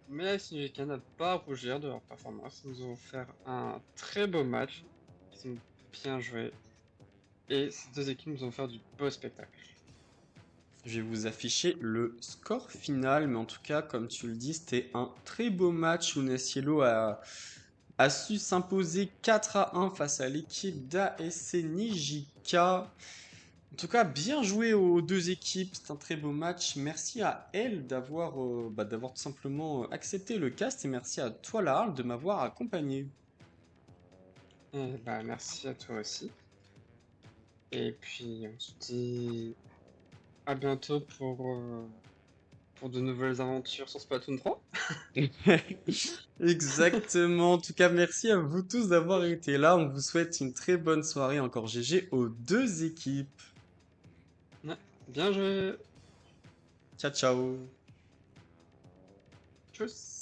mais la SNJK n'a pas à rougir de leur performance. Ils nous ont offert un très beau match. Ils ont bien joué. Et ces deux équipes nous ont offert du beau spectacle. Je vais vous afficher le score final, mais en tout cas, comme tu le dis, c'était un très beau match. Luna Cielo a su s'imposer 4-1 face à l'équipe d'ASC Nijika. En tout cas, bien joué aux deux équipes, c'est un très beau match. Merci à elle d'avoir tout simplement accepté le cast et merci à toi, Larl, de m'avoir accompagné. Et bah, merci à toi aussi. Et puis on se dit à bientôt pour de nouvelles aventures sur Splatoon 3. Exactement. En tout cas, merci à vous tous d'avoir été là. On vous souhaite une très bonne soirée. Encore GG aux deux équipes. Ouais, bien joué. Ciao, ciao. Tchuss.